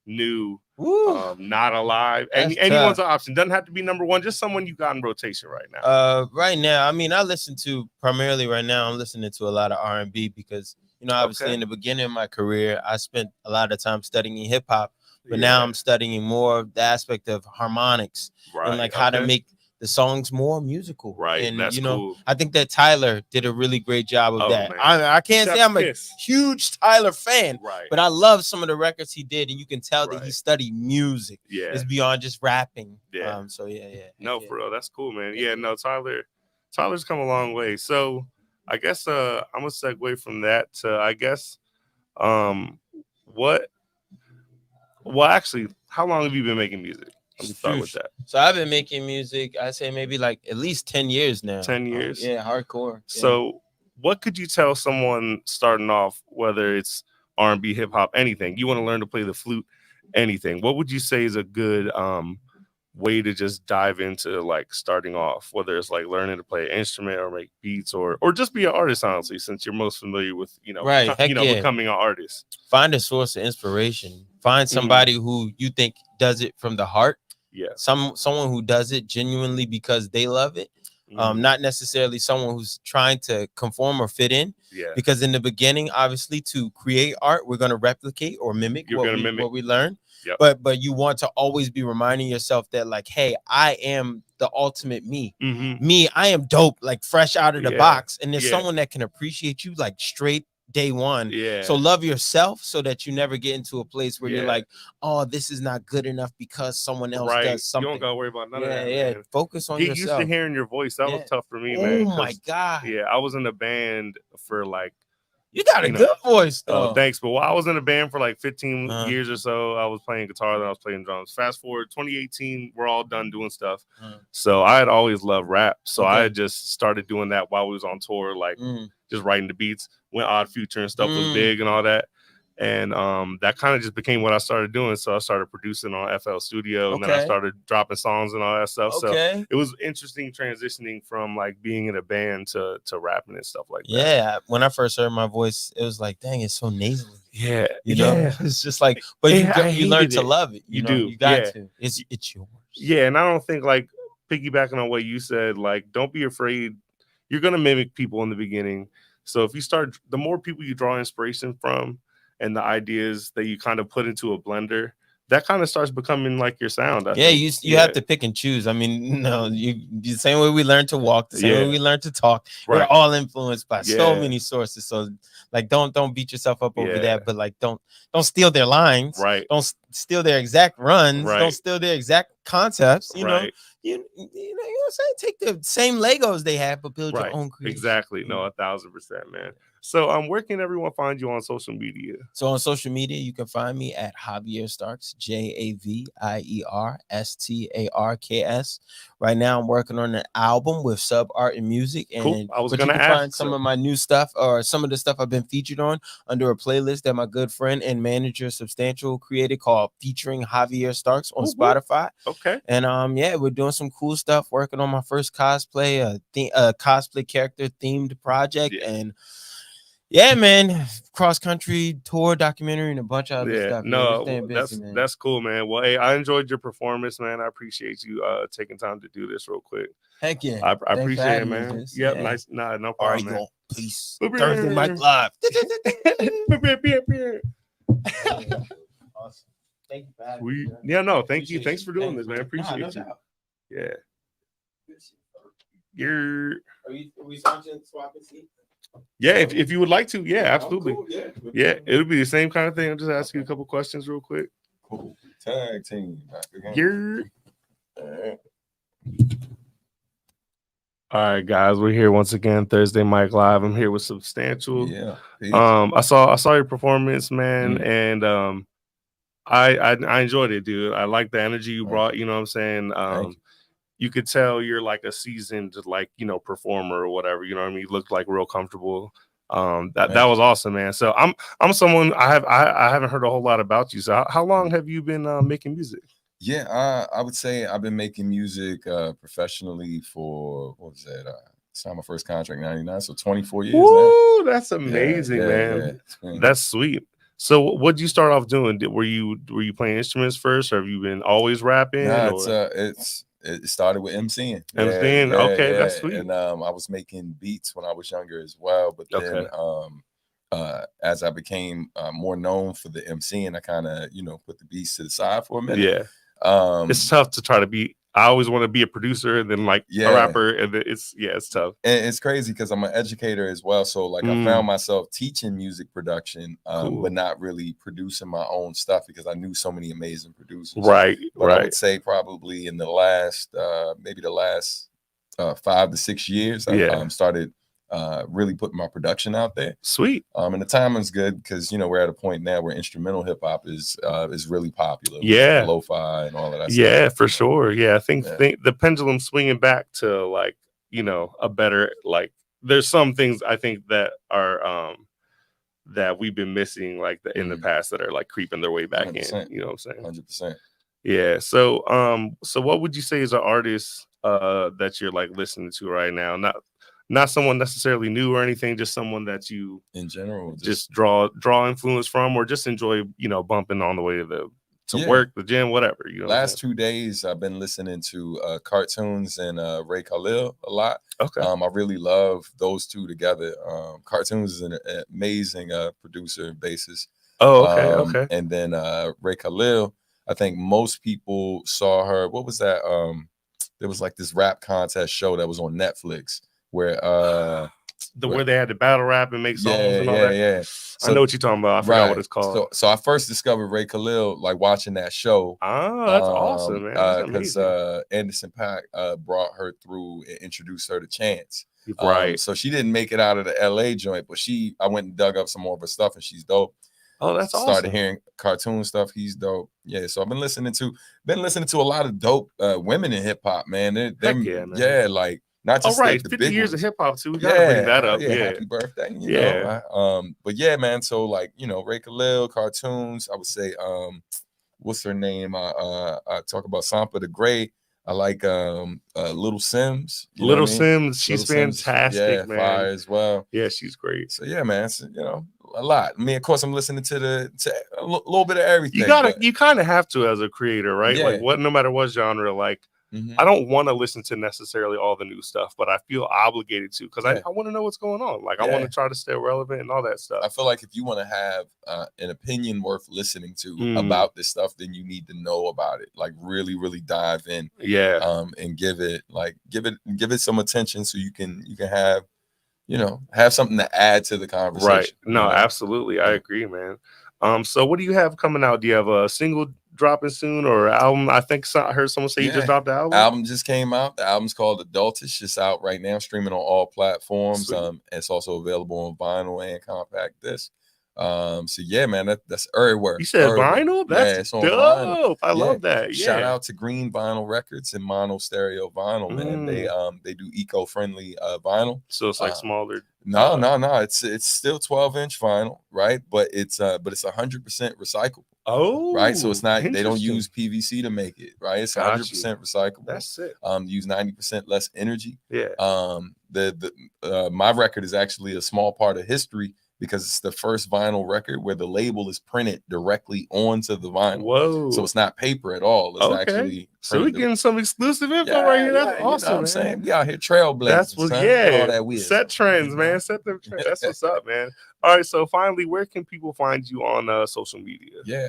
new, Woo. not alive? That's Anyone's tough. an option. Doesn't have to be number one, just someone you got in rotation right now. Right now, I mean, I listen to primarily right now. I'm listening to a lot of R&B because obviously Okay. in the beginning of my career, I spent a lot of time studying hip hop, but now I'm studying more of the aspect of harmonics and like how to make the songs more musical. Right, And that's you know, cool. I think that Tyler did a really great job of Oh, that. man. I can't say Chef's I'm a kiss. huge Tyler fan, Right. but I love some of the records he did, and you can tell that he Right. studied music. Yeah. It's beyond just rapping. Yeah. So yeah. No, yeah. for real, that's cool, man. Yeah, no, Tyler's come a long way. So I guess I'm gonna segue from that to I guess what well actually, how long have you been making music? Let me start with that. So I've been making music, I say maybe like at least 10 years now. 10 years? Yeah, hardcore. So what could you tell someone starting off, whether it's R&B, hip hop, anything? You want to learn to play the flute, anything. What would you say is a good way to just dive into like starting off, whether it's like learning to play an instrument or make beats or just be an artist, honestly, since you're most familiar with, Right. becoming an artist. Find a source of inspiration. Find somebody who you think does it from the heart. Yeah. Someone who does it genuinely because they love it. Not necessarily someone who's trying to conform or fit in. Yeah. Because in the beginning, obviously, to create art, we're going to replicate or mimic what we learn. Yep. But you want to always be reminding yourself that, like, hey, I am the ultimate me. Me, I am dope, like fresh out of the box. And there's someone that can appreciate you like straight day one. Yeah. So love yourself so that you never get into a place where you're like, oh, this is not good enough because someone else does something. You don't gotta worry about none of that. Yeah. Man. Focus on Get yourself. used to hearing your voice. That was tough for me, man. Oh my God. Yeah, I was in a band for like. You got a good voice, though. Oh, thanks. But while I was in a band for like 15 years or so, I was playing guitar, then I was playing drums. Fast forward 2018, we're all done doing stuff. So I had always loved rap. So I had just started doing that while we was on tour, like just writing the beats. When Odd Future and stuff was big and all that. And that kind of just became what I started doing. So I started producing on FL Studio, and then I started dropping songs and all that stuff. So it was interesting transitioning from like being in a band to rapping and stuff like that. Yeah, when I first heard my voice, it was like, dang, it's so nasally. Yeah, you know, it's just like, but you learn to love it. You do. You got to. It's yours. Yeah, and I don't think like piggybacking on what you said, like don't be afraid. You're gonna mimic people in the beginning. So if you start, the more people you draw inspiration from, and the ideas that you kind of put into a blender, that kind of starts becoming like your sound. I think. You have to pick and choose. I mean, no, the same way we learn to walk, the same way we learn to talk. Right. We're all influenced by so many sources. So like, don't beat yourself up over that. But like, don't steal their lines. Right. Don't steal their exact runs. Right. Don't steal their exact concepts. You know. Right. You know what I'm saying? Take the same Legos they have, but build your own creation. Exactly. No, 1000%, man. So where can everyone find you on social media? So on social media, you can find me at Javier Starks, JAVIER STARKS. Right now, I'm working on an album with Sub Art and Music. And cool. I was but gonna you can ask find some of my new stuff or some of the stuff I've been featured on under a playlist that my good friend and manager Substantial created called Featuring Javier Starks on Spotify. Okay. And we're doing some cool stuff, working on my first cosplay, a cosplay character themed project. And yeah, man, cross country tour, documentary, and a bunch of other stuff. No, that's cool, man. Well, hey, I enjoyed your performance, man. I appreciate you taking time to do this real quick. Heck yeah, I appreciate it, man. Yep, nice. Nah, no problem, man. Peace. Thursday Mike Live. Awesome. Thank you for having me. Thank you. Thanks for doing this, man. Appreciate you. Yeah. Are we swapping seats? Yeah, if you would like to, absolutely. Cool. Yeah, it'll be the same kind of thing. I'll just ask you a couple questions real quick. Cool. Tag team. All right, guys, we're here once again. Thursday Mike Live. I'm here with Substantial. Yeah. I saw your performance, man, and I enjoyed it, dude. I like the energy you brought. You know what I'm saying? You could tell you're like a seasoned, like, performer or whatever. You know what I mean? You looked like real comfortable. That was awesome, man. So I'm someone I haven't heard a whole lot about you. So how long have you been making music? Yeah, I would say I've been making music professionally for what was that? Signed my first contract in '99, so 24 years. Woo, that's amazing, man. Yeah, that's sweet. So what'd you start off doing? Were you playing instruments first, or have you been always rapping? Nah, it started with MCing. Okay, that's sweet. And I was making beats when I was younger as well. But then as I became more known for the MCing, I kind of, put the beats to the side for a minute. Yeah. It's tough to try to be I always want to be a producer and then like a rapper, and then it's tough. And it's crazy because I'm an educator as well. So like I found myself teaching music production, but not really producing my own stuff because I knew so many amazing producers. Right. But I would say probably in the last maybe the last 5 to 6 years, I started really putting my production out there. Sweet. And the timing's good because we're at a point now where instrumental hip hop is really popular. Yeah, with lo-fi and all of that. Yeah, stuff. For sure. Yeah, I think the pendulum's swinging back to like a better like. There's some things I think that are that we've been missing like in the past that are like creeping their way back 100%. in. You know what I'm saying? 100%. Yeah. So so what would you say is an artist that you're like listening to right now? Not someone necessarily new or anything, just someone that you in general just draw influence from, or just enjoy, bumping on the way to work, the gym, whatever. Last 2 days I've been listening to Cartoons and Ray Khalil a lot. Okay. I really love those two together. Cartoons is an amazing producer and bassist. Oh, okay, okay. And then Ray Khalil, I think most people saw her. What was that? There was like this rap contest show that was on Netflix where where they had to battle rap and make songs and all that. Yeah. So, I know what you're talking about. I forgot what it's called. So I first discovered Ray Khalil like watching that show. Oh, that's awesome, man. Because Anderson .Paak brought her through and introduced her to Chance. Right. So she didn't make it out of the LA joint, but I went and dug up some more of her stuff, and she's dope. Oh, that's awesome. Started hearing cartoon stuff. He's dope. Yeah. So I've been listening to a lot of dope women in hip hop, man. Man. Like not just right. like the 50 big years ones. of hip hop too. We gotta bring that up. Yeah. Happy birthday. You know. But yeah, man. So like Ray Khalil, cartoons. I would say what's her name? I talk about Sampa the Great. I like Little Sims. Little Sims, she's fantastic, man. Fire as well. Yeah, she's great. So yeah, man. So, a lot. I mean, of course, I'm listening to a little bit of everything. You kind of have to as a creator, right? Yeah. Like no matter what genre, like I don't want to listen to necessarily all the new stuff, but I feel obligated to because I want to know what's going on. Like I want to try to stay relevant and all that stuff. I feel like if you want to have an opinion worth listening to about this stuff, then you need to know about it. Like really, really dive in. Yeah. And give it some attention so you can have have something to add to the conversation. Right. No, absolutely. I agree, man. So what do you have coming out? Do you have a single dropping soon or an album? I think I heard someone say you just dropped the album. Album just came out. The album's called Adultish. It's out right now, streaming on all platforms. It's also available on vinyl and compact disc. So yeah, man, that's everywhere. You said vinyl? That's dope. Vinyl. I love that. Yeah. Shout out to Green Vinyl Records and Mono Stereo Vinyl, man. They do eco-friendly vinyl. So it's like smaller. No. It's still 12-inch vinyl, right? But it's 100% recyclable. Oh, right. So it's not. They don't use PVC to make it. Right. It's 100% recyclable. That's it. Use 90% less energy. Yeah. My record is actually a small part of history because it's the first vinyl record where the label is printed directly onto the vinyl. Whoa. So it's not paper at all. It's actually. So we're getting some exclusive info right here. That's awesome. I'm saying we out here trailblazing. That's what, all that weird. Set trends, man. Set them trends. That's what's up, man. All right. So finally, where can people find you on social media? Yeah,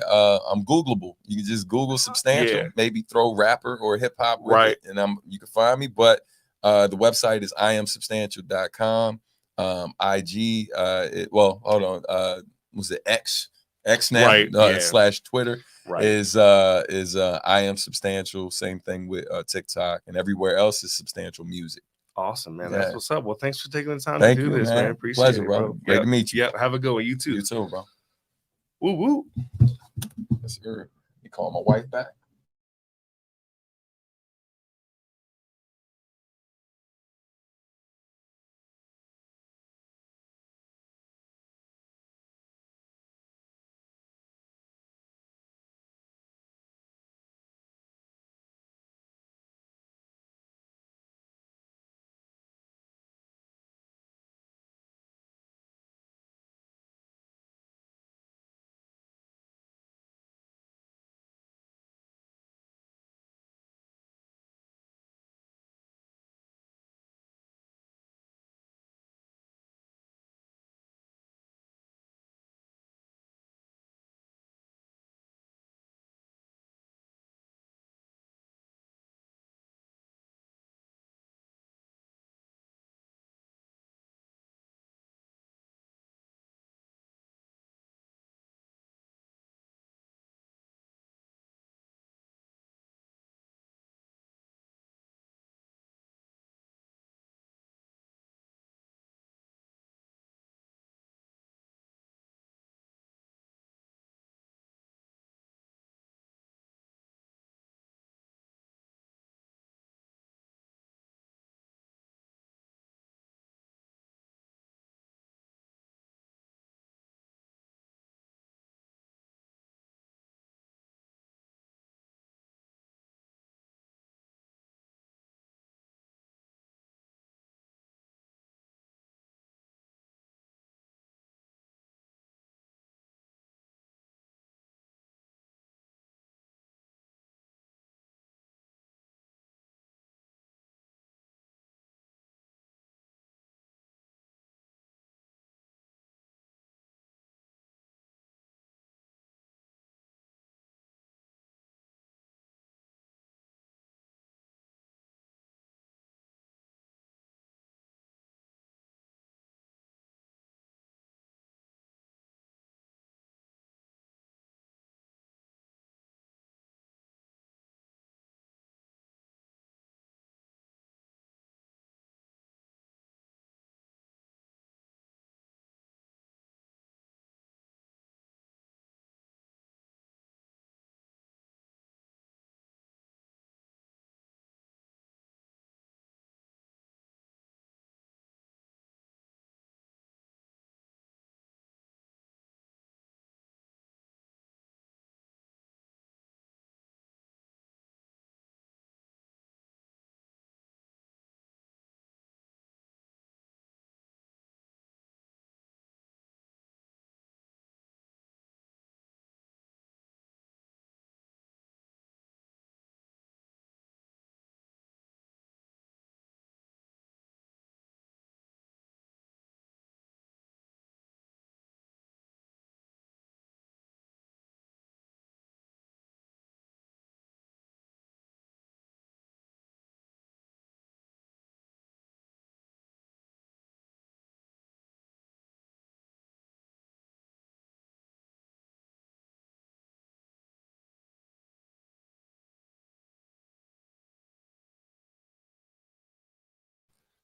I'm Googleable. You can just Google Substantial, maybe throw rapper or hip hop with it, and you can find me. But the website is iamsubstantial.com. IG, hold on, was it X now? / Twitter is I Am Substantial. Same thing with TikTok, and everywhere else is Substantial Music. Awesome, man. That's what's up. Well, thanks for taking the time to do this, man. Appreciate Pleasure, it, bro. Great to meet you. Yep. Have a good one. You too. You too, bro. Woo woo. Yes, sir. You call my wife back.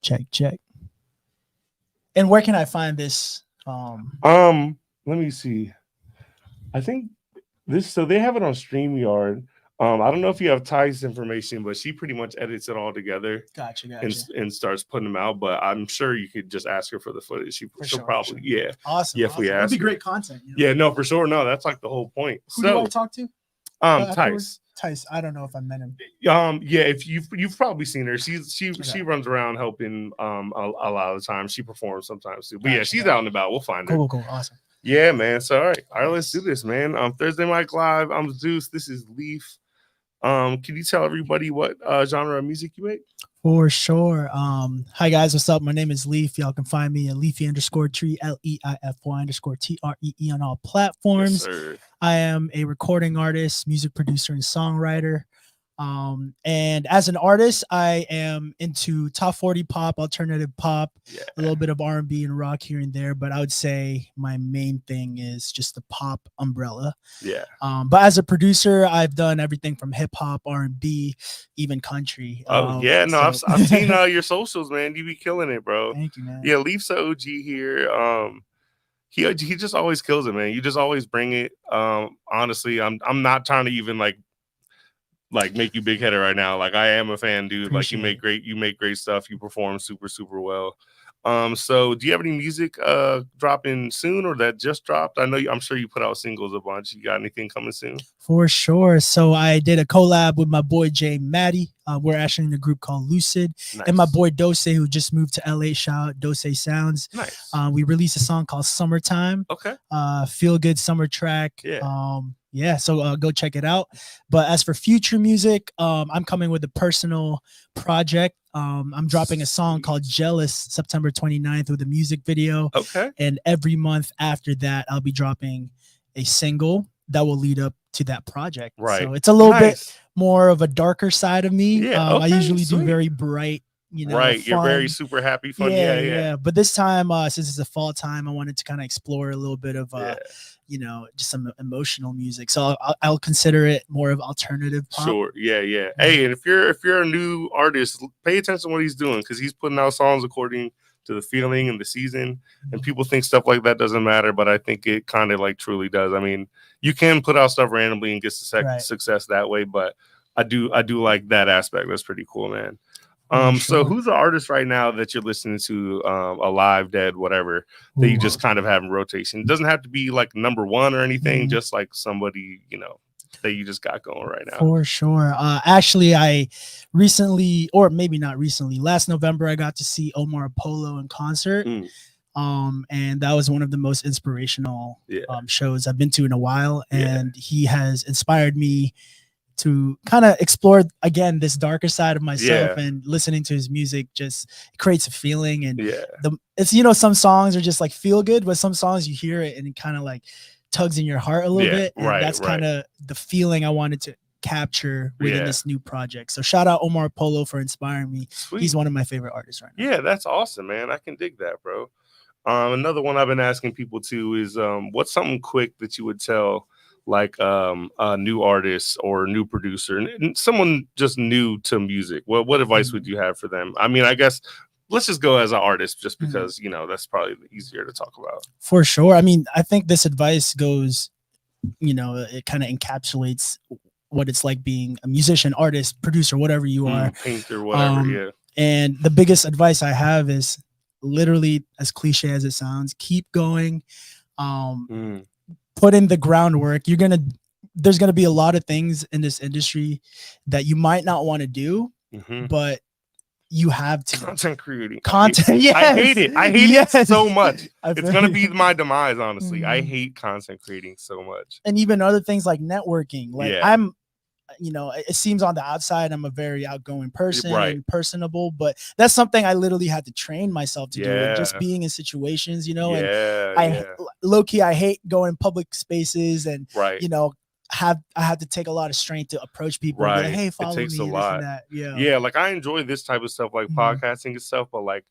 Check. And where can I find this? Let me see. I think this. So they have it on StreamYard. I don't know if you have Ty's information, but she pretty much edits it all together. Gotcha. And starts putting them out. But I'm sure you could just ask her for the footage. She'll probably, yeah. Awesome. Yeah, if we ask. That'd be great content. Yeah, no, for sure. No, that's like the whole point. Who do I talk to? Tice. Tice. I don't know if I met him. Yeah, if you've probably seen her. She runs around helping a lot of the time. She performs sometimes too. But yeah, she's out and about. We'll find her. Cool. Awesome. Yeah, man. So all right, let's do this, man. Thursday Mic Live. I'm Zeus. This is Leaf. Can you tell everybody what genre of music you make? For sure. Hi guys, what's up? My name is Leaf. Y'all can find me at Leafy_Tree, LEIFY_TREE on all platforms. Yes, I am a recording artist, music producer, and songwriter. And as an artist, I am into top 40 pop, alternative pop, a little bit of R&B and rock here and there, but I would say my main thing is just the pop umbrella. Yeah. But as a producer, I've done everything from hip hop, R&B, even country. Yeah, no, I've seen your socials, man. You be killing it, bro. Thank you, man. Yeah, Leaf's a OG here. He just always kills it, man. You just always bring it. Honestly, I'm not trying to even like make you big headed right now. Like I am a fan, dude. Appreciate like you make great stuff. You perform super well. So do you have any music dropping soon or that just dropped? I'm sure you put out singles a bunch. You got anything coming soon? For sure. So I did a collab with my boy Jay Maddie. We're actually in a group called Lucid. Nice. And my boy Dose, who just moved to LA. Shout out Dose Sounds. Nice. We released a song called Summertime. Okay. Feel good summer track. Yeah. So go check it out. But as for future music, I'm coming with a personal project. I'm dropping a song called Jealous September 29th with a music video. Okay. And every month after that, I'll be dropping a single that will lead up to that project. Right. So it's a little bit more of a darker side of me. Yeah. I usually do very bright, right. fun. You're very super happy, fun. Yeah. But this time, since it's a fall time, I wanted to kind of explore a little bit of, just some emotional music. So I'll consider it more of alternative pop. Sure. Yeah. Hey, and if you're a new artist, pay attention to what he's doing because he's putting out songs according to the feeling and the season. And people think stuff like that doesn't matter, but I think it kind of like truly does. I mean, you can put out stuff randomly and get success that way, but I do like that aspect. That's pretty cool, man. So who's the artist right now that you're listening to, alive, dead, whatever, that you just kind of have in rotation? It doesn't have to be like number one or anything, just like somebody, that you just got going right now. For sure. Actually, I recently, or maybe not recently, last November, I got to see Omar Apollo in concert. And that was one of the most inspirational shows I've been to in a while. And he has inspired me to kind of explore again this darker side of myself, and listening to his music just creates a feeling. And it's some songs are just like feel good, but some songs you hear it and it kind of like tugs in your heart a little bit, and that's kind of the feeling I wanted to capture within this new project. So shout out Omar Apollo for inspiring me. Sweet. He's one of my favorite artists right now. Yeah, that's awesome, man. I can dig that, bro. Another one I've been asking people too is what's something quick that you would tell like a new artist or new producer and someone just new to music? What advice would you have for them? I mean, I guess let's just go as an artist just because that's probably easier to talk about. For sure. I mean, I think this advice goes, it kind of encapsulates what it's like being a musician, artist, producer, whatever you are, painter, whatever. And the biggest advice I have is literally, as cliche as it sounds, keep going. Put in the groundwork. There's gonna be a lot of things in this industry that you might not want to do, but you have to. Content creating. Yes. I hate it. I hate it so much. It's gonna be my demise, honestly. I hate content creating so much. And even other things like networking. Like I'm, it seems on the outside I'm a very outgoing person and personable, but that's something I literally had to train myself to do. And just being in situations, and low-key I hate going in public spaces and I have to take a lot of strength to approach people and be like, hey, follow me, this and that. Yeah, like I enjoy this type of stuff, like podcasting and stuff, but like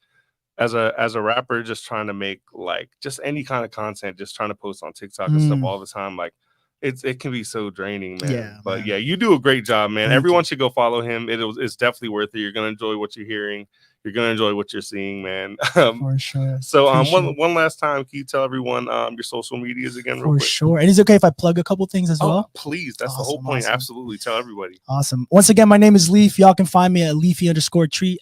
as a rapper, just trying to make like just any kind of content, just trying to post on TikTok and stuff all the time, like it can be so draining, man. But you do a great job, man. Everyone should go follow him. It's definitely worth it. You're gonna enjoy what you're hearing. you're gonna enjoy what you're seeing, man. For sure. So one last time, can you tell everyone your social medias again, real For quick? sure. And is it okay if I plug a couple things as well? Please. That's the whole point. Awesome. Absolutely. Tell everybody. Awesome. Once again, my name is Leaf. Y'all can find me at Leafy_Tree,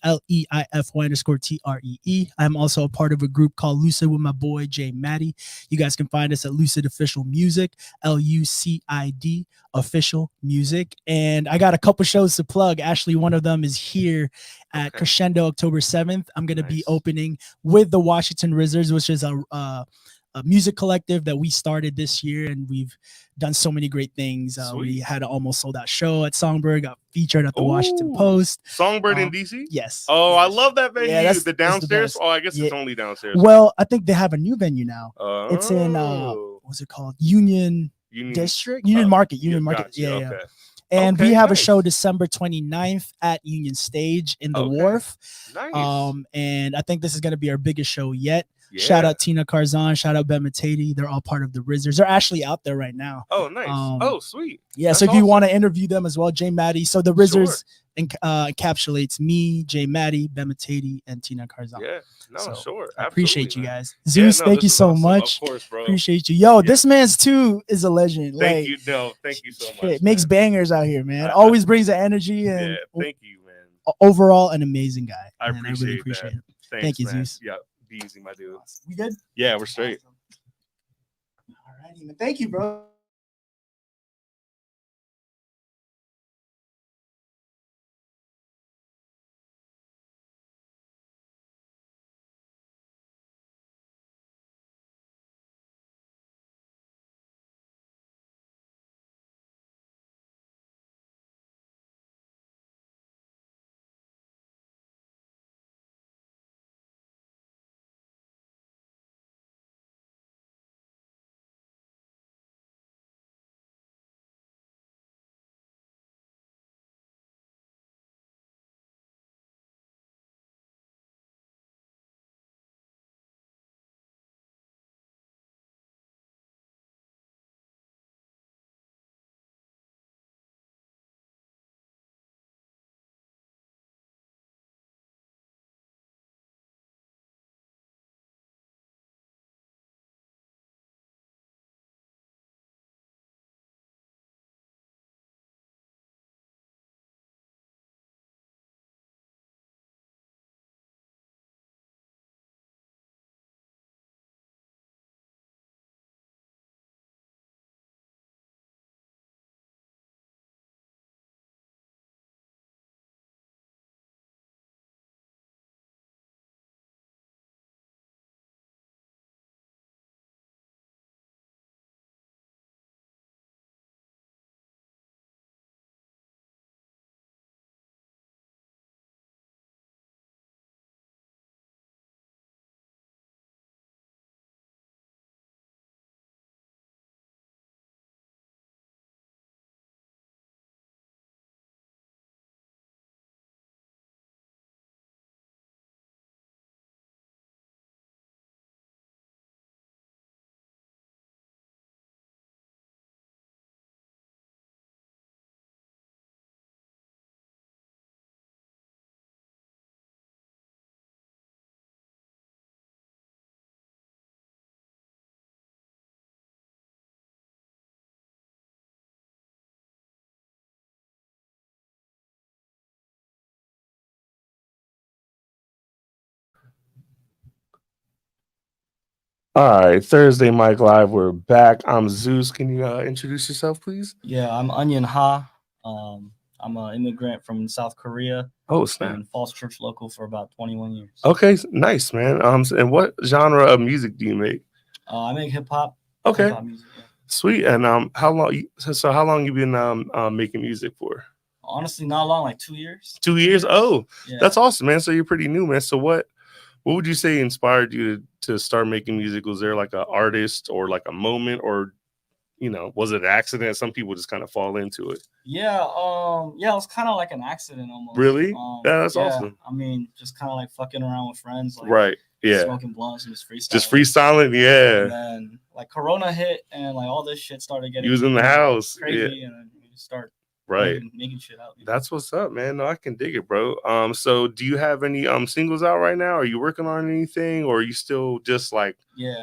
LEIFY_TREE. I'm also a part of a group called Lucid with my boy Jay Maddie. You guys can find us at Lucid Official Music, LUCID Official Music. And I got a couple shows to plug. Actually, one of them is here at Crescendo October 7th. I'm going to be opening with the Washington Wizards, which is a music collective that we started this year, and we've done so many great things. We had an almost sold out show at Songbird, got featured at the Washington Post. Songbird in DC? Yes. Oh, I love that venue. Yeah, the downstairs? I guess it's only downstairs. Well, I think they have a new venue now. It's in what's it called? Union District? Union Market. Union Market. Gotcha. Yeah. And we have a show December 29th at Union Stage in the Wharf. Nice. And I think this is going to be our biggest show yet. Yeah. Shout out Tina Carzon, shout out Ben Matady. They're all part of the Wizards. They're actually out there right now. Oh, nice. Sweet. Yeah, that's so if you want to interview them as well, Jay Maddie. So the Wizards encapsulates me, Jay Maddie, Ben Matady, and Tina Carzon. Yeah, sure. I appreciate you guys. Zeus, thank you so much. Of course, bro. Appreciate you. Yo, this man's too is a legend. Thank you. No, thank you so much. Makes bangers out here, man. Always brings the energy. And thank you, man. Overall, an amazing guy. I really appreciate it. Thanks, thank you, man. Zeus. Yeah, be easy, my dude. We good? Yeah, we're straight. Awesome. All righty, man. Thank you, bro. All right, Thursday Mike Live. We're back. I'm Zeus. Can you introduce yourself, please? Yeah, I'm Onion Ha. I'm an immigrant from South Korea. Oh, snap! Been Falls Church local for about 21 years. Okay, nice, man. And what genre of music do you make? I make hip hop. Okay, hip-hop music, yeah. Sweet. And how long? So how long you been making music for? Honestly, not long, like 2 years. 2 years? Oh, yeah. That's awesome, man. So you're pretty new, man. So what would you say inspired you to start making music? Was there like an artist or like a moment, or was it an accident? Some people just kind of fall into it. Yeah, it was kind of like an accident almost. Really? Yeah, that's awesome. I mean, just kind of like fucking around with friends, like, right? Yeah, smoking blunts and just freestyling. Yeah. And then like Corona hit, and like all this shit started getting. You was in the house. Crazy, yeah. and then you start Right. making shit out. That's what's up, man. No, I can dig it, bro. So do you have any singles out right now? Are you working on anything, or are you still just like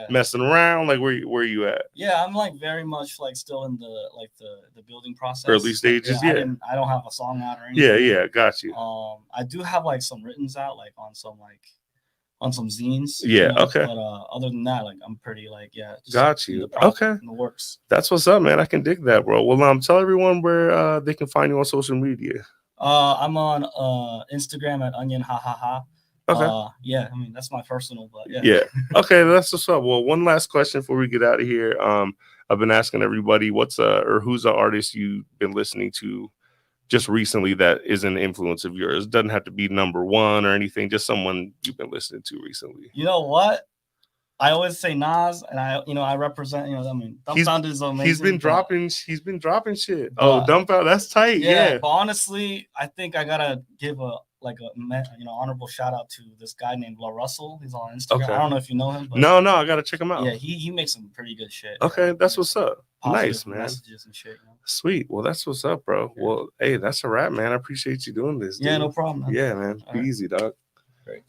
messing around? Like where are you at? Yeah, I'm like very much like still in the building process. Early stages, I don't have a song out or anything. Yeah, got you. I do have like some writtens out, like on some zines. Yeah, okay. But other than that, like I'm pretty like got you. Okay. In the works. That's what's up, man. I can dig that, bro. Well, tell everyone where they can find you on social media. I'm on Instagram at onion ha ha ha. Okay. Yeah, I mean that's my personal, but yeah. Yeah. Okay, that's what's up. Well, one last question before we get out of here. I've been asking everybody who's an artist you've been listening to just recently that is an influence of yours. It doesn't have to be number one or anything, just someone you've been listening to recently. You know what? I always say Nas, and I represent, I mean, Dumbfounded is amazing. He's been dropping shit. Dumbfounded, that's tight. Yeah. But honestly, I think I gotta give a honorable shout out to this guy named La Russell. He's on Instagram. Okay. I don't know if you know him. But no, I gotta check him out. Yeah, he makes some pretty good shit. Okay, that's what's up. Nice, man. Messages and shit. Sweet. Well, that's what's up, bro. Yeah. Well, hey, that's a wrap, man. I appreciate you doing this. Yeah, no problem. Man. Yeah, man. Be easy, dog. Great.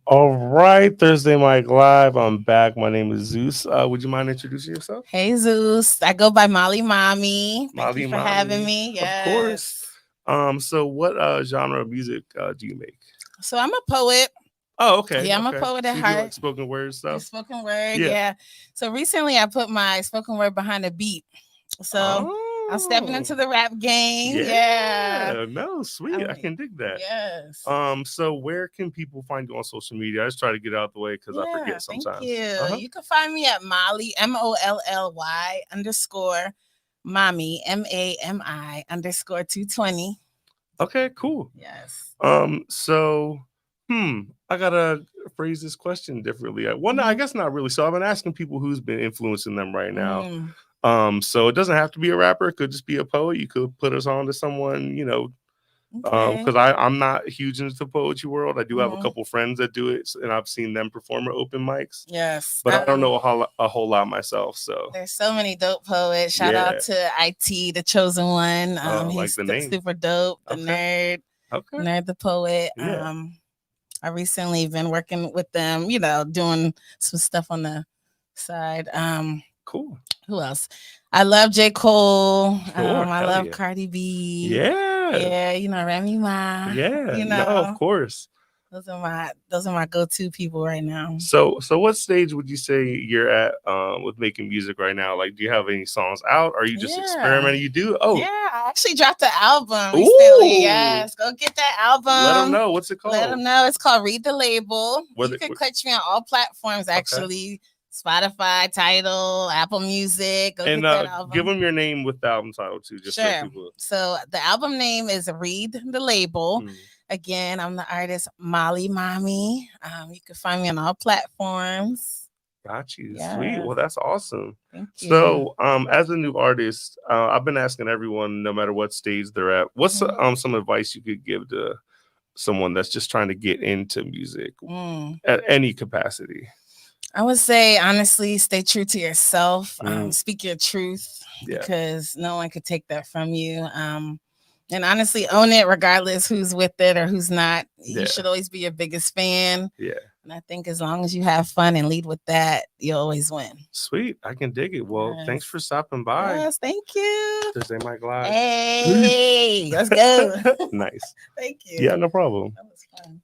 All right, Thursday Mike Live. I'm back. My name is Zeus. Would you mind introducing yourself? Hey, Zeus. I go by Molly Mommy. Thank you for Mommy. having me. Yes. Of course. So what genre of music do you make? So I'm a poet. Oh, okay. Yeah, I'm a poet at heart. Like spoken word stuff? Spoken word, yeah. So recently I put my spoken word behind a beat. So I'm stepping into the rap game. Yeah. No, sweet. I can dig that. Yes. So where can people find you on social media? I just try to get out the way because I forget sometimes. Thank you. You can find me at Molly, MOLLY _ Mommy, MAMI _ 220. Okay, cool. Yes. So I gotta phrase this question differently. No, I guess not really. So I've been asking people who's been influencing them right now. So it doesn't have to be a rapper. It could just be a poet. You could put us on to someone, because I'm not huge into the poetry world. I do have a couple friends that do it, and I've seen them perform at open mics. Yes, but I don't know a whole lot myself. So there's so many dope poets. Shout out to IT, the chosen one. He's like the name. Super dope. The nerd, nerd the poet. Yeah. I recently been working with them, doing some stuff on the side. Cool. Who else? I love J. Cole. Sure, I love Cardi B. Yeah. Yeah, Remy Ma. Yeah. No, of course. Those are my go-to people right now. So what stage would you say you're at with making music right now? Like, do you have any songs out? Are you just experimenting? You do? Oh, yeah. I actually dropped the album recently. Yes, go get that album. Let them know. What's it called? Let them know. It's called Read the Label. You can catch me on all platforms actually. Spotify, Tidal, Apple Music. Go get that album. Give them your name with the album title too. Just so people. So the album name is Read the Label. Again, I'm the artist Molly Mommy. You can find me on all platforms. Got you. Yes. Sweet. Well, that's awesome. Thank you. So, as a new artist, I've been asking everyone, no matter what stage they're at, what's some advice you could give to someone that's just trying to get into music at any capacity? I would say, honestly, stay true to yourself. Speak your truth because no one could take that from you. And honestly, own it regardless who's with it or who's not. You should always be your biggest fan. Yeah. And I think as long as you have fun and lead with that, you'll always win. Sweet. I can dig it. Well, thanks for stopping by. Yes, thank you. Thursday Mike Live. Hey, let's go. Nice. Thank you. Yeah, no problem. That was fun.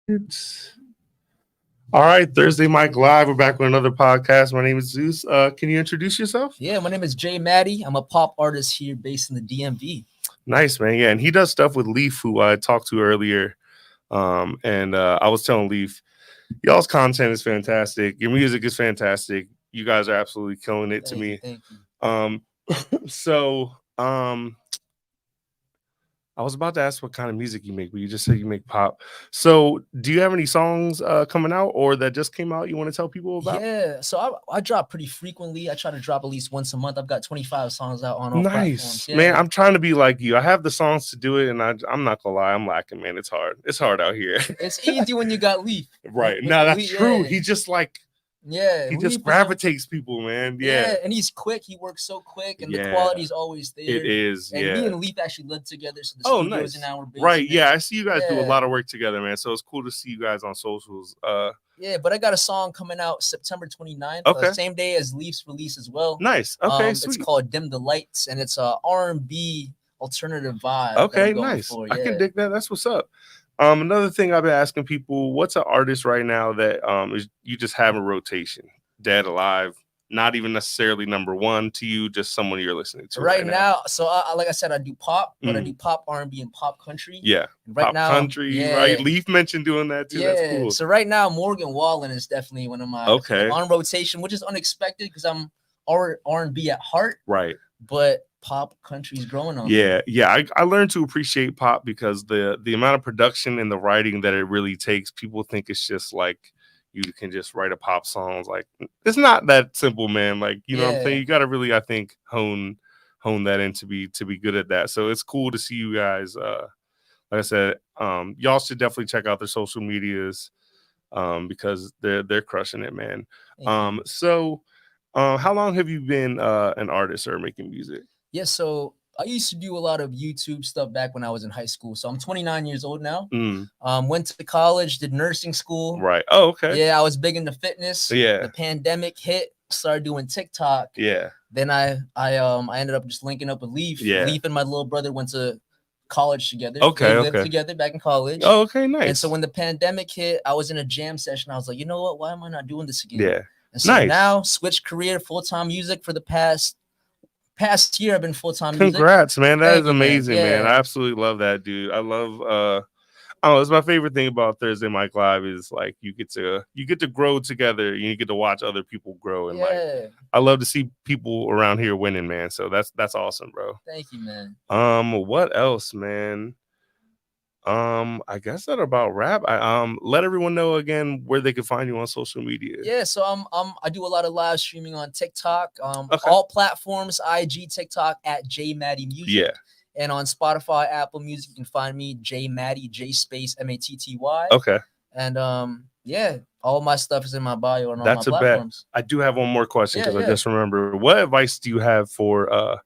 All right, Thursday Mike Live. We're back with another podcast. My name is Zeus. Can you introduce yourself? Yeah, my name is Jay Maddie. I'm a pop artist here based in the DMV. Nice, man. Yeah, and he does stuff with Leaf, who I talked to earlier. I was telling Leaf, y'all's content is fantastic. Your music is fantastic. You guys are absolutely killing it to me. Thank you. I was about to ask what kind of music you make, but you just said you make pop. So do you have any songs coming out or that just came out you want to tell people about? Yeah, so I drop pretty frequently. I try to drop at least once a month. I've got 25 songs out on all platforms. Yeah. Man, I'm trying to be like you. I have the songs to do it, and I'm not gonna lie, I'm lacking, man. It's hard. It's hard out here. It's easy when you got Leaf. Right. No, that's true. He just like he just gravitates people, man. Yeah, and he's quick. He works so quick, and the quality is always there. It is. And me and Leaf actually live together, so the studio's in our basement. Right. Yeah, I see you guys do a lot of work together, man. So it's cool to see you guys on socials. Yeah, but I got a song coming out September 29th, same day as Leaf's release as well. Nice. Okay, sweet. It's called Dim the Lights, and it's a R&B alternative vibe. Okay, nice. I can dig that. That's what's up. Another thing I've been asking people, what's an artist right now that is you just have in rotation, dead, alive, not even necessarily number one to you, just someone you're listening to right now? So like I said, I do pop, but I do pop, R&B, and pop country. Yeah, right pop now, country, right? Leaf mentioned doing that too. That's cool. So right now, Morgan Wallen is definitely one of my on rotation, which is unexpected because I'm R&B at heart, right? But pop country's growing on me. I learned to appreciate pop because the amount of production and the writing that it really takes. People think it's just like you can just write a pop song. Like it's not that simple, man. Like you know what I'm saying. You got to really, I think, hone that in to be good at that. So it's cool to see you guys. Like I said, y'all should definitely check out their social medias because they're crushing it, man. How long have you been an artist or making music? Yeah, so I used to do a lot of YouTube stuff back when I was in high school. So I'm 29 years old now. Went to college, did nursing school. Right. Oh, okay. Yeah, I was big into fitness. Yeah. The pandemic hit, started doing TikTok. Yeah. Then I ended up just linking up with Leaf. Yeah. Leaf and my little brother went to college together. Okay. They lived together back in college. Oh, okay, nice. And so when the pandemic hit, I was in a jam session. I was like, you know what? Why am I not doing this again? Yeah. And so now switched career, full-time music for the past year. I've been full-time music. Congrats, man. That is amazing, man. I absolutely love that, dude. I love I don't know, it's my favorite thing about Thursday Mike Live is like you get to grow together and you get to watch other people grow. And like I love to see people around here winning, man. So that's awesome, bro. Thank you, man. What else, man? I guess that about wrap. Let everyone know again where they can find you on social media. Yeah, so I do a lot of live streaming on TikTok, all platforms, IG, TikTok at J Maddie Music. Yeah. And on Spotify, Apple Music, you can find me J Maddie, J space Matty. Okay. And all my stuff is in my bio and all that's my platforms. I do have one more question because I just remember. What advice do you have for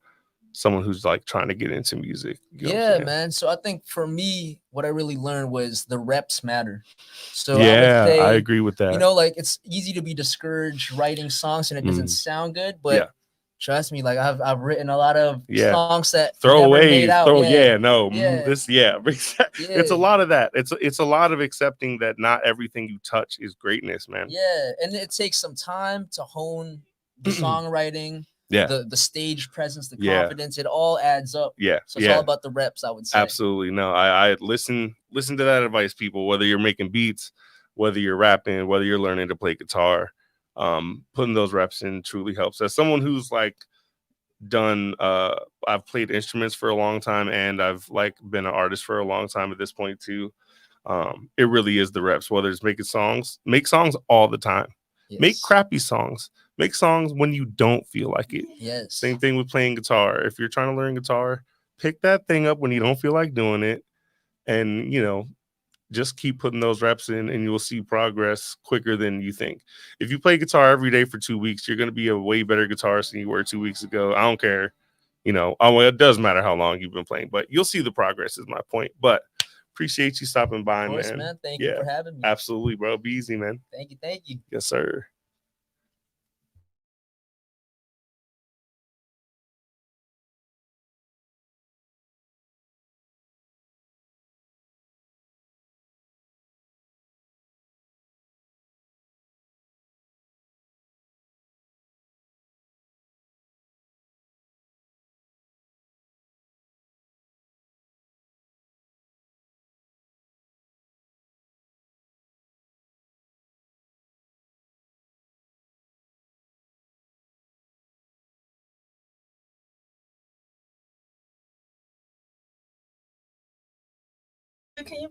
someone who's like trying to get into music? You know man. So I think for me, what I really learned was the reps matter. So I agree with that. You know, like it's easy to be discouraged writing songs and it doesn't sound good, but trust me, like I've written a lot of songs that throw away. It's a lot of that. It's a lot of accepting that not everything you touch is greatness, man. Yeah, and it takes some time to hone the songwriting. The stage presence, the confidence, it all adds up. So it's all about the reps, I would say. Absolutely. No, I listen to that advice, people, whether you're making beats, whether you're rapping, whether you're learning to play guitar, putting those reps in truly helps. As someone who's like done I've played instruments for a long time and I've like been an artist for a long time at this point too. It really is the reps, whether it's make songs all the time. Make crappy songs. Make songs when you don't feel like it. Yes. Same thing with playing guitar. If you're trying to learn guitar, pick that thing up when you don't feel like doing it. And, you know, just keep putting those reps in and you'll see progress quicker than you think. If you play guitar every day for 2 weeks, you're going to be a way better guitarist than you were 2 weeks ago. I don't care. You know, it does matter how long you've been playing, but you'll see the progress is my point. But appreciate you stopping by, of course, man. Thank you for having me. Absolutely, bro. Be easy, man. Thank you. Yes, sir. Can you?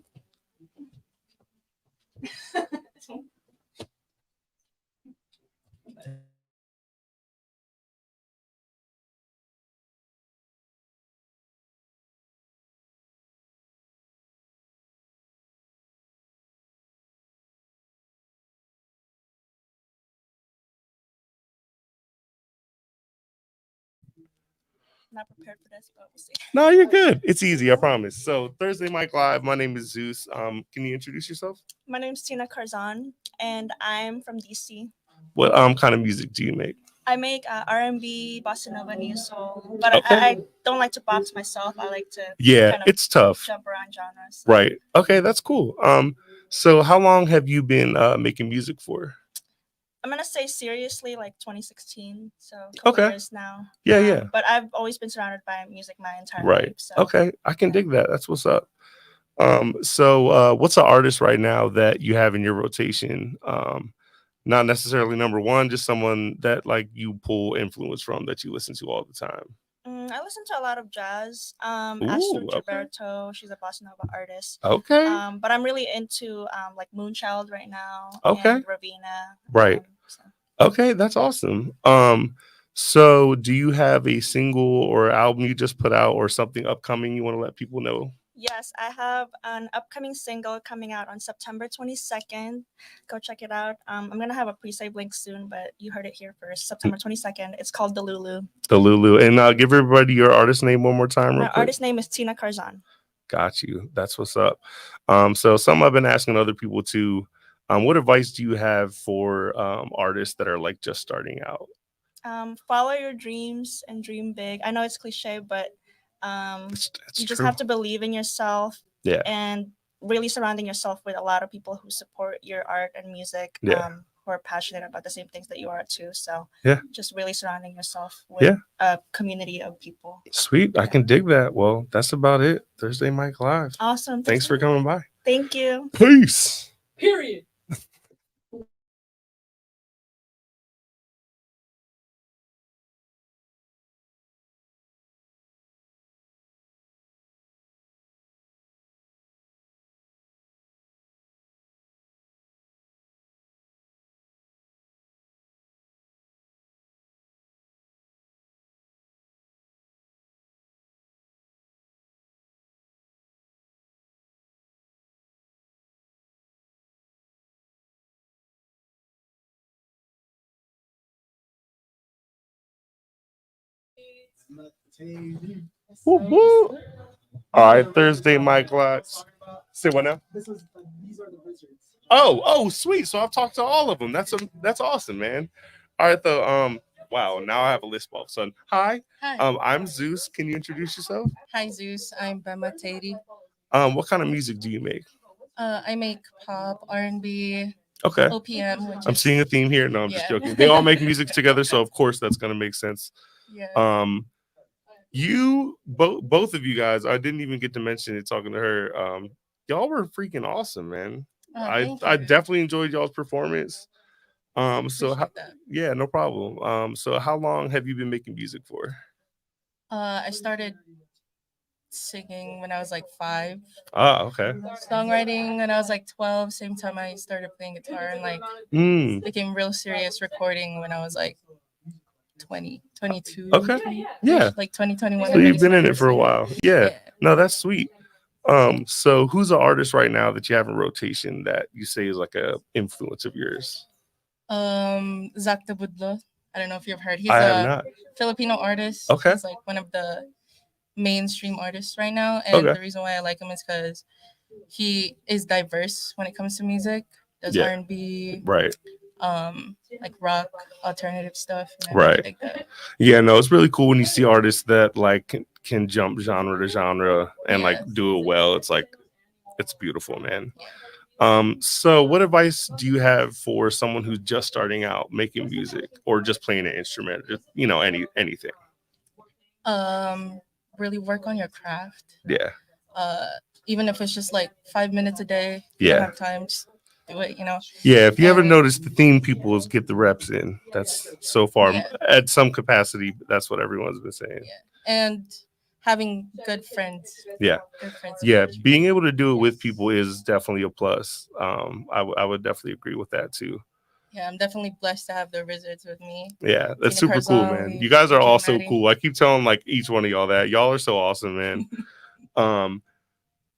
Not prepared for this, but we'll see. No, you're good. It's easy, I promise. So Thursday Mike Live. My name is Zeus. Can you introduce yourself? My name's Tina Karzan, and I'm from DC. What kind of music do you make? I make R&B, bossa nova, neo soul, but I don't like to box myself. I like to kind of it's tough. jump around genres. Right. Okay, that's cool. So how long have you been making music for? I'm gonna say seriously, like 2016, so a couple years now. Yeah. But I've always been surrounded by music my entire Right. life. So. Okay, I can dig that. That's what's up. So what's an artist right now that you have in your rotation? Not necessarily number one, just someone that like you pull influence from that you listen to all the time. I listen to a lot of jazz. Astrid Gilberto, she's a bossa nova artist. Okay. But I'm really into like Moonchild right now. Okay. And Ravina. Right. Okay, that's awesome. So do you have a single or album you just put out or something upcoming you want to let people know? Yes, I have an upcoming single coming out on September 22nd. Go check it out. I'm going to have a pre-save link soon, but you heard it here first. September 22nd. It's called The Lulu. The Lulu. And give everybody your artist name one more time. My artist name is Tina Karzan. Got you. That's what's up. So some I've been asking other people too. What advice do you have for artists that are like just starting out? Follow your dreams and dream big. I know it's cliche, but you just true. have to believe in yourself. Yeah. And really surrounding yourself with a lot of people who support your art and music. Yeah. Who are passionate about the same things that you are too. So yeah, just really surrounding yourself with a community of people. Sweet. I can dig that. Well, that's about it. Thursday Mike Live. Awesome. Thanks for coming by. Thank you. Peace. Period. Woo, woo. All right, Thursday Mike Live. Say what now? These are the wizards. Oh, sweet. So I've talked to all of them. That's awesome, man. All right, though. Wow, now I have a list all of a sudden. Hi. I'm Zeus. Can you introduce yourself? Hi, Zeus. I'm Bema Tati. What kind of music do you make? I make pop, R&B, okay, OPM. I'm seeing a theme here. No, I'm just joking. They all make music together, so of course that's gonna make sense. Yeah. You both of you guys, I didn't even get to mention it talking to her. Y'all were freaking awesome, man. I definitely enjoyed y'all's performance. Yeah, no problem. So how long have you been making music for? I started singing when I was like 5. Ah, okay. Songwriting when I was like 12. Same time I started playing guitar and like became real serious recording when I was like 20, 22. Okay. 20, Yeah. like 2021. So you've been in it for a while. Yeah. No, that's sweet. So who's an artist right now that you have in rotation that you say is like a influence of yours? Zach de Budlo. I don't know if you've heard. He's a Filipino artist. Okay. He's like one of the mainstream artists right now. And the reason why I like him is because he is diverse when it comes to music. Does R&B, right? Like rock, alternative stuff. Right. Like that. Yeah, no, it's really cool when you see artists that like can jump genre to genre and like do it well. It's like it's beautiful, man. So what advice do you have for someone who's just starting out making music or just playing an instrument, just anything? Really work on your craft. Yeah. Even if it's just like 5 minutes a day. Yeah. You don't have time, just do it, Yeah, if you haven't noticed, the theme people is get the reps in. That's so far at some capacity, that's what everyone's been saying. Yeah. And having good friends. Yeah. Good friends. Yeah. Being able to do it with people is definitely a plus. I would definitely agree with that too. Yeah, I'm definitely blessed to have the Wizards with me. Yeah, that's Tina super cool, man. You guys are all so Maddie. cool. I keep telling like each one of y'all that y'all are so awesome, man.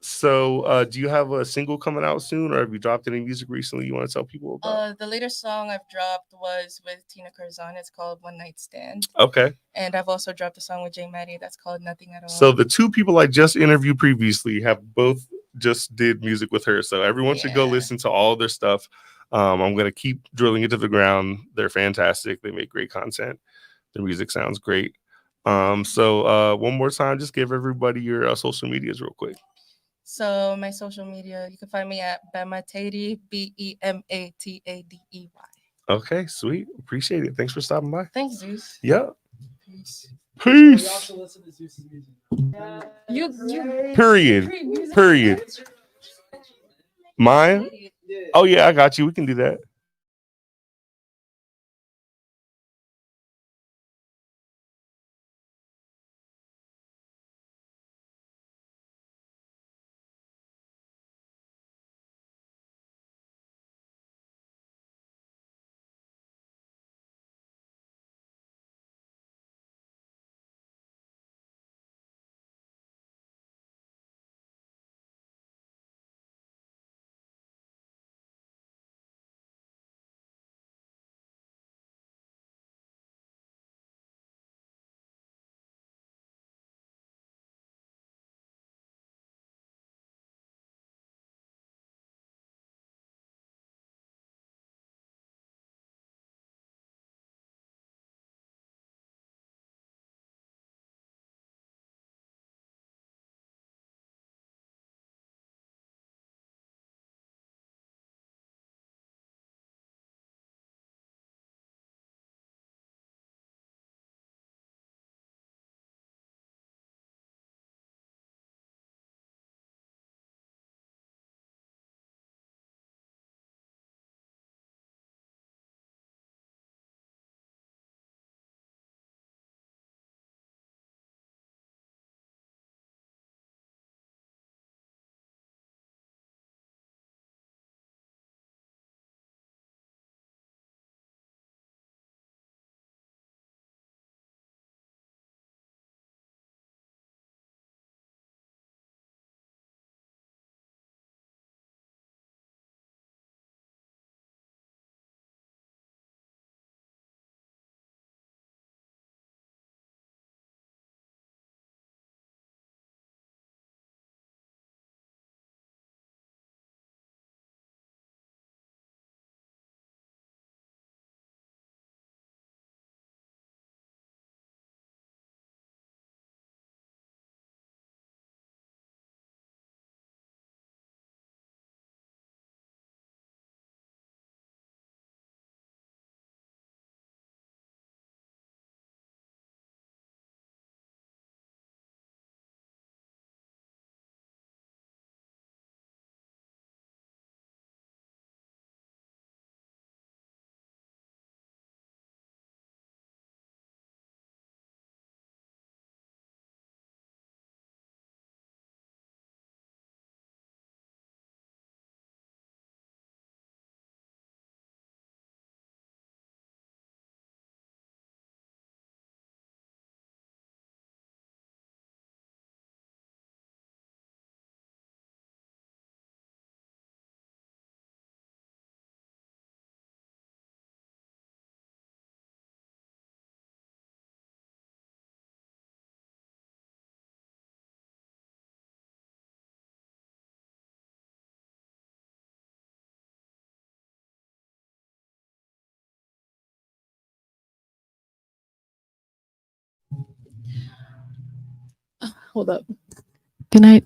So do you have a single coming out soon, or have you dropped any music recently you want to tell people about? The latest song I've dropped was with Tina Curzon. It's called One Night Stand. Okay. And I've also dropped a song with J Maddie that's called Nothing at All. So the two people I just interviewed previously have both just did music with her. So everyone should go listen to all of their stuff. I'm gonna keep drilling into the ground. They're fantastic. They make great content. Their music sounds great. So one more time, just give everybody your social medias real quick. So my social media, you can find me at Bematady, Bematadey. Okay, sweet. Appreciate it. Thanks for stopping by. Thanks, Zeus. Yeah. Peace. Peace. We also listen to Zeus's music. Period. Mine? Oh yeah, I got you. We can do that. Hold up. Good night.